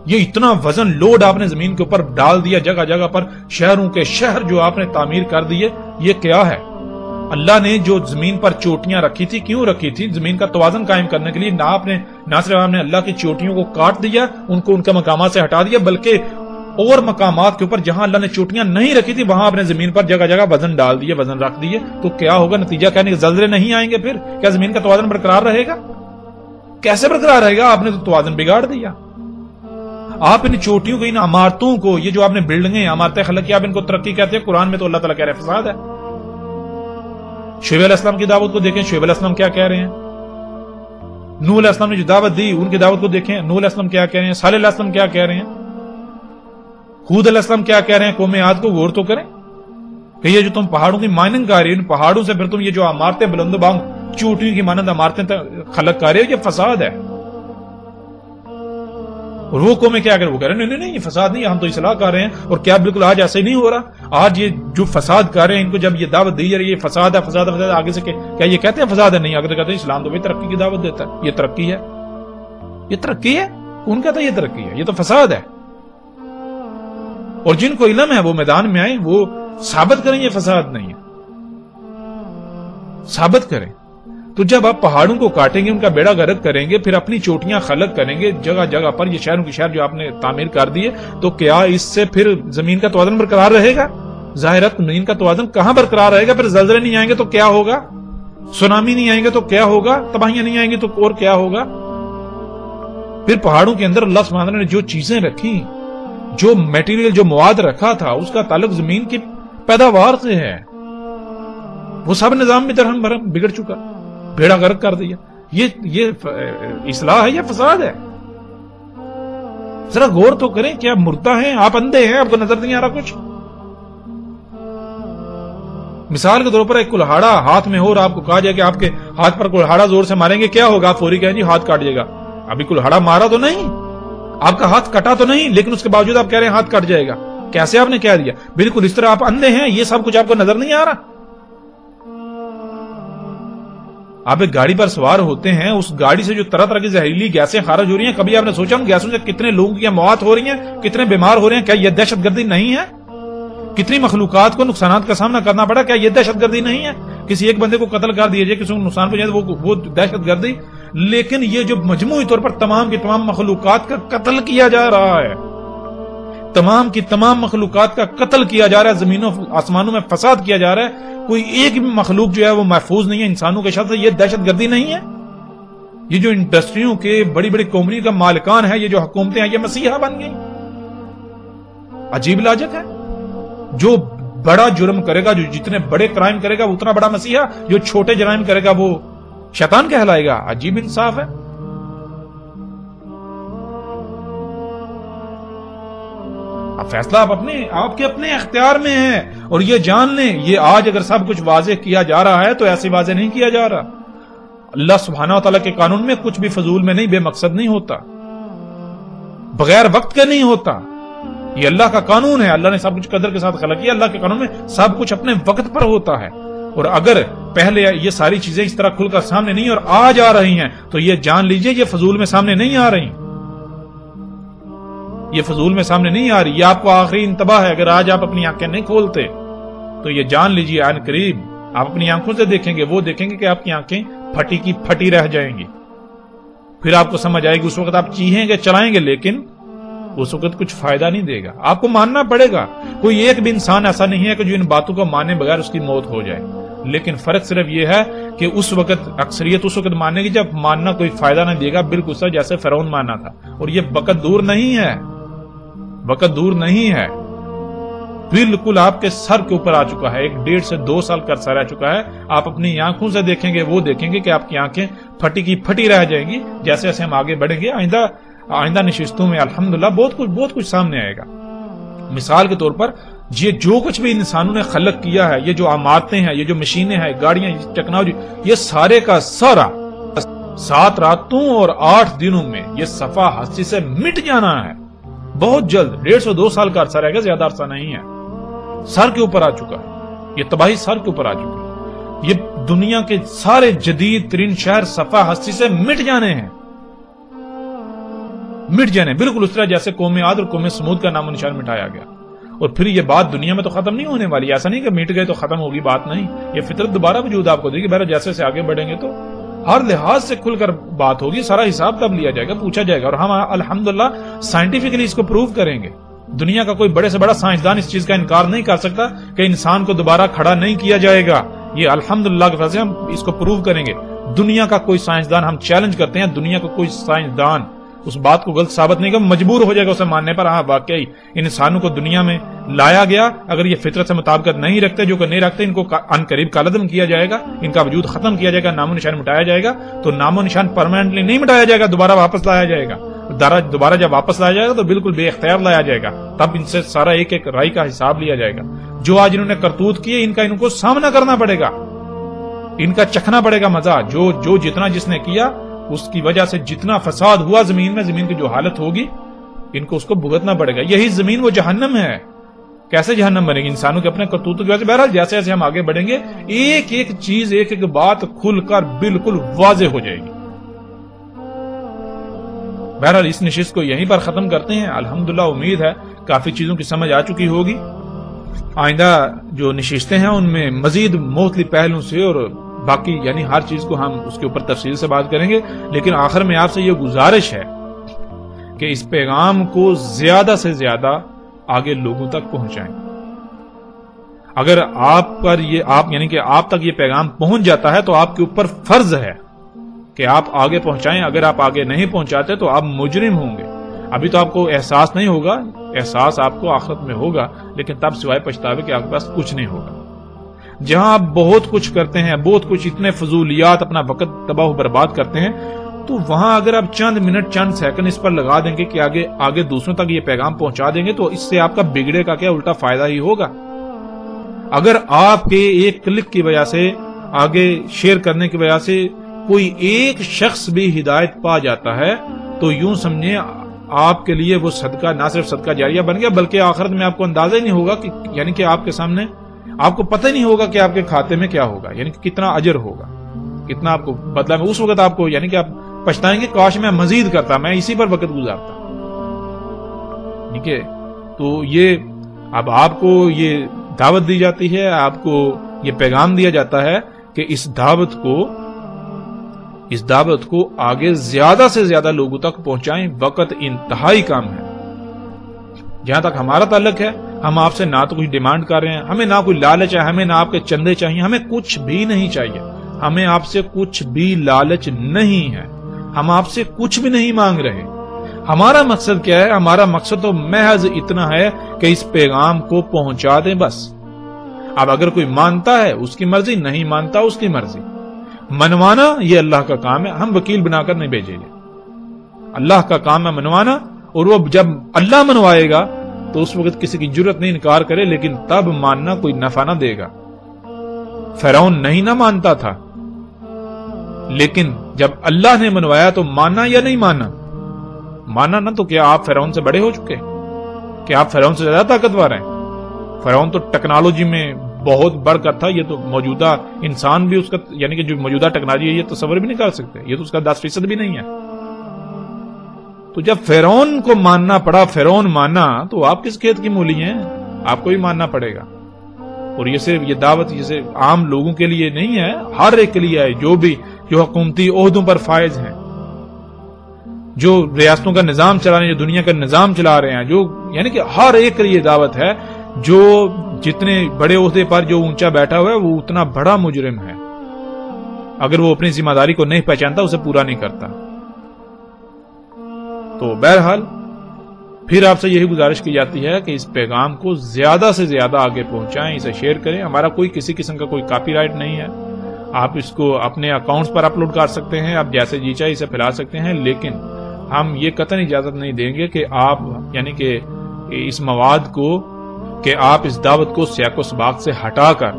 [SPEAKER 1] یہ اتنا وزن لوڈ آپ نے زمین کے اوپر ڈال دیا، جگہ جگہ پر شہروں کے شہر جو آپ نے تعمیر کر دیے. یہ کیا ہے؟ اللہ نے جو زمین پر چوٹیاں رکھی تھی، کیوں رکھی تھی؟ زمین کا توازن قائم کرنے کے لیے. نہ صرف آپ نے اللہ کی چوٹیوں کو کاٹ دیا، ان کو ان کے مقامات سے ہٹا دیا، بلکہ اور مقامات کے اوپر جہاں اللہ نے چوٹیاں نہیں رکھی تھی وہاں آپ نے زمین پر جگہ جگہ وزن ڈال دیے، وزن رکھ دیے. تو کیا ہوگا نتیجہ؟ کہنے کہ زلزلے نہیں آئیں گے. پھر کیا زمین کا توازن برقرار رہے گا؟ کیسے برقرار رہے گا؟ آپ نے تو توازن بگاڑ دیا. آپ ان چوٹیوں کو، ان عمارتوں کو، یہ جو آپ نے بلڈنگیں، عمارتیں خلق کی، آپ ان کو ترقی کہتے ہیں. قرآن میں تو اللہ تعالیٰ کہہ رہے ہیں فساد ہے. شعیب علیہ السلام کی دعوت کو دیکھیں، شعیب علیہ السلام کیا کہہ رہے ہیں. نوح علیہ السلام نے جو دعوت دی، ان کی دعوت کو دیکھیں، نوح علیہ السلام کیا کہہ رہے ہیں، صالح علیہ السلام کیا کہہ رہے ہیں، ہود علیہ السلام کیا کہہ رہے ہیں. قوم عاد کو غور تو کریں کہ یہ جو تم پہاڑوں کی مائننگ کر رہے ہو، ان پہاڑوں سے پھر تم یہ جو عمارتیں بلند و بانگ چوٹیوں کی مانند عمارتیں خلق کر رہے ہو، یہ فساد ہے. اور وہ قومیں کیا کریں؟ وہ کہہ رہے ہیں نہیں نہیں یہ فساد نہیں، ہم تو اصلاح کر رہے ہیں. اور کیا بالکل آج ایسے نہیں ہو رہا؟ آج یہ جو فساد کر رہے ہیں ان کو جب یہ دعوت دی جا رہی ہے فساد ہے فساد ہے فساد، آگے سے کیا یہ کہتے ہیں فساد ہے؟ نہیں، آگے کہتے ہیں اسلام تو بھی ترقی کی دعوت دیتا ہے، یہ ترقی ہے، یہ ترقی ہے. کون کہتا ہے یہ ترقی ہے؟ یہ تو فساد ہے. اور جن کو علم ہے وہ میدان میں آئیں، وہ ثابت کریں یہ فساد نہیں ہے، ثابت کریں. تو جب آپ پہاڑوں کو کاٹیں گے، ان کا بیڑا غرق کریں گے، پھر اپنی چوٹیاں خلق کریں گے جگہ جگہ پر، یہ شہروں کی شہر جو آپ نے تعمیر کر دیے، تو کیا اس سے پھر زمین کا توازن برقرار رہے گا؟ ظاہرات زمین کا توازن کہاں برقرار رہے گا؟ پھر زلزلے نہیں آئیں گے تو کیا ہوگا؟ سونامی نہیں آئیں گے تو کیا ہوگا؟ تباہیاں نہیں آئیں گے تو اور کیا ہوگا؟ پھر پہاڑوں کے اندر اللہ سبحانہ نے جو چیزیں رکھی، جو میٹیریل، جو مواد رکھا تھا، اس کا تعلق زمین کی پیداوار سے ہے. وہ سب نظام میں درہم برہم بگڑ چکا، بیڑا غرق کر دیا. یہ اصلاح ہے یا فساد ہے؟ ذرا غور تو کریں. کیا مردہ ہیں آپ؟ اندھے ہیں؟ آپ کو نظر نہیں آ رہا کچھ؟ مثال کے طور پر ایک کلہاڑا ہاتھ میں ہو اور آپ کو کہا جائے کہ آپ کے ہاتھ پر کلہاڑا زور سے ماریں گے، کیا ہوگا؟ آپ فوری کہیں جی ہاتھ کاٹ جائے گا. ابھی کلہاڑا مارا تو نہیں، آپ کا ہاتھ کٹا تو نہیں، لیکن اس کے باوجود آپ کہہ رہے ہیں ہاتھ کٹ جائے گا. کیسے آپ نے کہہ دیا؟ بالکل اس طرح آپ اندھے ہیں، یہ سب کچھ آپ کو نظر نہیں آ رہا. آپ ایک گاڑی پر سوار ہوتے ہیں، اس گاڑی سے جو طرح طرح کی زہریلی گیسیں خارج ہو رہی ہیں، کبھی آپ نے سوچا ان گیسوں سے کتنے لوگوں کی موت ہو رہی ہیں، کتنے بیمار ہو رہے ہیں؟ کیا یہ دہشت گردی نہیں ہے؟ کتنی مخلوقات کو نقصانات کا سامنا کرنا پڑا، کیا یہ دہشت گردی نہیں ہے؟ کسی ایک بندے کو قتل کر دیا جائے، کسی کو نقصان پہنچائے وہ دہشت گردی. لیکن یہ جو مجموعی طور پر تمام کی تمام مخلوقات کا قتل کیا جا رہا ہے، تمام کی تمام مخلوقات کا قتل کیا جا رہا ہے، زمینوں آسمانوں میں فساد کیا جا رہا ہے، کوئی ایک بھی مخلوق جو ہے وہ محفوظ نہیں ہے انسانوں کے شر سے، یہ دہشت گردی نہیں ہے؟ یہ جو انڈسٹریوں کے بڑی بڑی کمپنیوں کا مالکان ہے، یہ جو حکومتیں ہیں، یہ مسیحا بن گئی. عجیب لاجک ہے. جو بڑا جرم کرے گا، جو جتنے بڑے کرائم کرے گا اتنا بڑا مسیحا، جو چھوٹے جرائم کرے گا وہ شیطان کہلائے گا. عجیب انصاف ہے. اب فیصلہ آپ کے اپنے اختیار میں ہے. اور یہ جان لیں، یہ آج اگر سب کچھ واضح کیا جا رہا ہے تو ایسے واضح نہیں کیا جا رہا. اللہ سبحانہ و تعالیٰ کے قانون میں کچھ بھی فضول میں نہیں، بے مقصد نہیں ہوتا، بغیر وقت کے نہیں ہوتا. یہ اللہ کا قانون ہے، اللہ نے سب کچھ قدر کے ساتھ خلق کیا. اللہ کے قانون میں سب کچھ اپنے وقت پر ہوتا ہے. اور اگر پہلے یہ ساری چیزیں اس طرح کھل کر سامنے نہیں اور آج آ رہی ہیں تو یہ جان لیجئے یہ فضول میں سامنے نہیں آ رہی، یہ فضول میں سامنے نہیں آ رہی. یہ آپ کو آخری انتباہ ہے. اگر آج آپ اپنی آنکھیں نہیں کھولتے تو یہ جان لیجئے عن قریب آپ اپنی آنکھوں سے دیکھیں گے، وہ دیکھیں گے کہ آپ کی آنکھیں پھٹی کی پھٹی رہ جائیں گی. پھر آپ کو سمجھ آئے گی. اس وقت آپ چیخیں گے، چلائیں گے، لیکن اس وقت کچھ فائدہ نہیں دے گا. آپ کو ماننا پڑے گا. کوئی ایک بھی انسان ایسا نہیں ہے کہ جو ان باتوں کو مانے بغیر اس کی موت ہو جائے. لیکن فرق صرف یہ ہے کہ اس وقت اکثریت اس وقت ماننے کی جب ماننا کوئی فائدہ نہیں دے گا، بالکل سر جیسے فرعون ماننا تھا. اور یہ وقت دور نہیں ہے، وقت دور نہیں ہے، بالکل آپ کے سر کے اوپر آ چکا ہے. 1.5 سے 2 سال کا عرصہ رہ چکا ہے. آپ اپنی آنکھوں سے دیکھیں گے، وہ دیکھیں گے کہ آپ کی آنکھیں پھٹی کی پھٹی رہ جائیں گی. جیسے جیسے ہم آگے بڑھیں گے آئندہ نشستوں میں الحمدللہ بہت کچھ سامنے آئے گا. مثال کے طور پر یہ جو کچھ بھی انسانوں نے خلق کیا ہے، یہ جو عمارتیں ہیں، یہ جو مشینیں ہیں، گاڑیاں، ٹیکنالوجی، یہ سارے کا سارا 7 راتوں اور 8 دنوں میں یہ صفحہ ہستی سے مٹ جانا ہے. بہت جلد 1.5 سے 2 سال کا عرصہ رہے گا، زیادہ عرصہ نہیں ہے. سر کے اوپر آ چکا ہے، یہ تباہی سر کے اوپر آ چکی ہے. یہ دنیا کے سارے جدید ترین شہر صفحہ ہستی سے مٹ جانے ہیں، مٹ جانے. بالکل اس طرح جیسے قوم عاد اور قوم سمود کا نام و نشان مٹایا گیا. اور پھر یہ بات دنیا میں تو ختم نہیں ہونے والی. ایسا نہیں کہ مٹ گئے تو ختم ہوگی، بات نہیں. یہ فطرت دوبارہ وجود آپ کو دے گی. بہرحال جیسے سے آگے بڑھیں گے تو ہر لحاظ سے کھل کر بات ہوگی. سارا حساب تب لیا جائے گا، پوچھا جائے گا. اور ہم الحمدللہ سائنٹیفکلی اس کو پروو کریں گے. دنیا کا کوئی بڑے سے بڑا سائنسدان اس چیز کا انکار نہیں کر سکتا کہ انسان کو دوبارہ کھڑا نہیں کیا جائے گا. یہ الحمدللہ کے فضل سے ہم اس کو پروو کریں گے. دنیا کا کوئی سائنسدان، ہم چیلنج کرتے ہیں، دنیا کا کوئی سائنسدان اس بات کو غلط ثابت نہیں، کہ مجبور ہو جائے گا اسے ماننے پر. ہاں واقعی انسانوں کو دنیا میں لایا گیا، اگر یہ فطرت سے مطابقت نہیں رکھتے، جو کہ نہیں رکھتے، ان کو ان قریب کالعدم کیا جائے گا، ان کا وجود ختم کیا جائے گا، نام و نشان مٹایا جائے گا. تو نام و نشان پرماننٹلی نہیں مٹایا جائے گا، دوبارہ واپس لایا جائے گا. دوبارہ جب واپس لایا جائے گا تو بالکل بے اختیار لایا جائے گا. تب ان سے سارا ایک ایک رائی کا حساب لیا جائے گا. جو آج انہوں نے کرتوت کیے، ان کو سامنا کرنا پڑے گا، ان کا چکھنا پڑے گا مزہ. جو جتنا جس نے کیا، اس کی وجہ سے جتنا فساد ہوا زمین میں، زمین کی جو حالت ہوگی، ان کو اس کو بھگتنا پڑے گا. یہی زمین وہ جہنم ہے. کیسے جہنم بنے گی؟ انسانوں کے اپنے کرتوتوں کی وجہ سے. بہرحال جیسے جیسے ہم آگے بڑھیں گے ایک ایک چیز ایک ایک بات کھل کر بالکل واضح ہو جائے گی. بہرحال اس نشست کو یہیں پر ختم کرتے ہیں. الحمدللہ امید ہے کافی چیزوں کی سمجھ آ چکی ہوگی. آئندہ جو نشستیں ہیں ان میں مزید مختلف پہلوں سے اور باقی یعنی ہر چیز کو ہم اس کے اوپر تفصیل سے بات کریں گے. لیکن آخر میں آپ سے یہ گزارش ہے کہ اس پیغام کو زیادہ سے زیادہ آگے لوگوں تک پہنچائیں. اگر آپ پر یعنی کہ آپ تک یہ پیغام پہنچ جاتا ہے تو آپ کے اوپر فرض ہے کہ آپ آگے پہنچائیں. اگر آپ آگے نہیں پہنچاتے تو آپ مجرم ہوں گے. ابھی تو آپ کو احساس نہیں ہوگا, احساس آپ کو آخرت میں ہوگا, لیکن تب سوائے پچھتاوے کہ آپ کے پاس کچھ نہیں ہوگا. جہاں آپ بہت کچھ کرتے ہیں, بہت کچھ اتنے فضولیات اپنا وقت تباہ و برباد کرتے ہیں, تو وہاں اگر آپ چند منٹ چند سیکنڈ اس پر لگا دیں گے کہ آگے دوسروں تک یہ پیغام پہنچا دیں گے تو اس سے آپ کا بگڑے کا کیا الٹا فائدہ ہی ہوگا. اگر آپ کے ایک کلک کی وجہ سے آگے شیئر کرنے کی وجہ سے کوئی ایک شخص بھی ہدایت پا جاتا ہے تو یوں سمجھیں آپ کے لیے وہ صدقہ نہ صرف صدقہ جاریہ بن گیا بلکہ آخرت میں آپ کو اندازہ ہی نہیں ہوگا کہ یعنی کہ آپ کے سامنے آپ کو پتہ ہی نہیں ہوگا کہ آپ کے کھاتے میں کیا ہوگا, یعنی کہ کتنا اجر ہوگا, کتنا آپ کو بدلہ میں. اس وقت آپ کو یعنی کہ آپ پچھتائیں گے کاش میں مزید کرتا, میں اسی پر وقت گزارتا. ٹھیک ہے, تو یہ اب آپ کو یہ دعوت دی جاتی ہے, آپ کو یہ پیغام دیا جاتا ہے کہ اس دعوت کو آگے زیادہ سے زیادہ لوگوں تک پہنچائیں. وقت انتہائی کم ہے. جہاں تک ہمارا تعلق ہے ہم آپ سے نہ تو کچھ ڈیمانڈ کر رہے ہیں, ہمیں نہ کوئی لالچ ہے, ہمیں نہ آپ کے چندے چاہیے, ہمیں کچھ بھی نہیں چاہیے, ہمیں آپ سے کچھ بھی لالچ نہیں ہے, ہم آپ سے کچھ بھی نہیں مانگ رہے. ہمارا مقصد کیا ہے؟ ہمارا مقصد تو محض اتنا ہے کہ اس پیغام کو پہنچا دیں بس. اب اگر کوئی مانتا ہے اس کی مرضی, نہیں مانتا اس کی مرضی. منوانا یہ اللہ کا کام ہے, ہم وکیل بنا کر نہیں بھیجیں گے. اللہ کا کام ہے منوانا, اور وہ جب اللہ منوائے گا تو اس وقت کسی کی جرت نہیں انکار کرے, لیکن تب ماننا کوئی نفع نہ دے گا. فرعون نہیں نہ مانتا تھا, لیکن جب اللہ نے منوایا تو مانا یا نہیں مانا؟ مانا نہ. تو کیا آپ فرعون سے بڑے ہو چکے؟ کیا آپ فرعون سے زیادہ طاقتور ہیں؟ فرعون تو ٹیکنالوجی میں بہت بڑھ کر تھا. یہ تو موجودہ انسان بھی اس کا یعنی کہ جو موجودہ ٹیکنالوجی ہے یہ تصور بھی نہیں کر سکتے. یہ تو اس کا 10% بھی نہیں ہے. تو جب فرعون کو ماننا پڑا, فرعون مانا, تو آپ کس کھیت کی مولی ہیں؟ آپ کو بھی ماننا پڑے گا. اور یہ صرف یہ دعوت جیسے عام لوگوں کے لیے نہیں ہے, ہر ایک کے لیے ہے. جو حکومتی عہدوں پر فائز ہیں, جو ریاستوں کا نظام چلا رہے ہیں, جو دنیا کا نظام چلا رہے ہیں, جو یعنی کہ ہر ایک کے لیے دعوت ہے. جو جتنے بڑے عہدے پر جو اونچا بیٹھا ہوا ہے وہ اتنا بڑا مجرم ہے. اگر وہ اپنی ذمہ داری کو نہیں پہچانتا, اسے پورا نہیں کرتا. تو بہرحال پھر آپ سے یہی گزارش کی جاتی ہے کہ اس پیغام کو زیادہ سے زیادہ آگے پہنچائیں, اسے شیئر کریں. ہمارا کوئی کسی قسم کا کوئی کاپی رائٹ نہیں ہے. آپ اس کو اپنے اکاؤنٹس پر اپلوڈ کر سکتے ہیں, آپ جیسے جی چاہے اسے پھیلا سکتے ہیں, لیکن ہم یہ قطعاً اجازت نہیں دیں گے کہ آپ یعنی کہ اس مواد کو کہ آپ اس دعوت کو سیاق و سباق سے ہٹا کر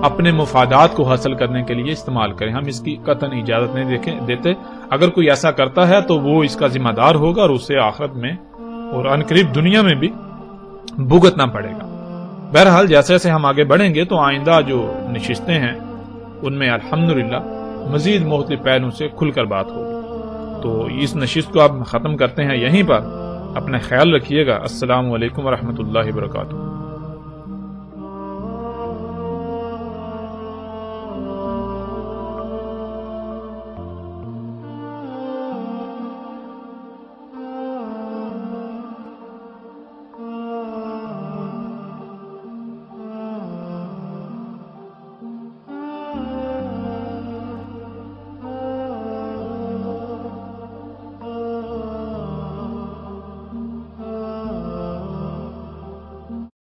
[SPEAKER 1] اپنے مفادات کو حاصل کرنے کے لیے استعمال کریں. ہم اس کی قطعاً اجازت نہیں دیتے. اگر کوئی ایسا کرتا ہے تو وہ اس کا ذمہ دار ہوگا اور اسے آخرت میں اور عنقریب دنیا میں بھی بھگتنا پڑے گا. بہرحال جیسے جیسے ہم آگے بڑھیں گے تو آئندہ جو نشستیں ہیں ان میں الحمدللہ مزید مختلف پہلوں سے کھل کر بات ہوگی. تو اس نشست کو آپ ختم کرتے ہیں یہیں پر. اپنا خیال رکھیے گا. السلام علیکم ورحمۃ اللہ وبرکاتہ.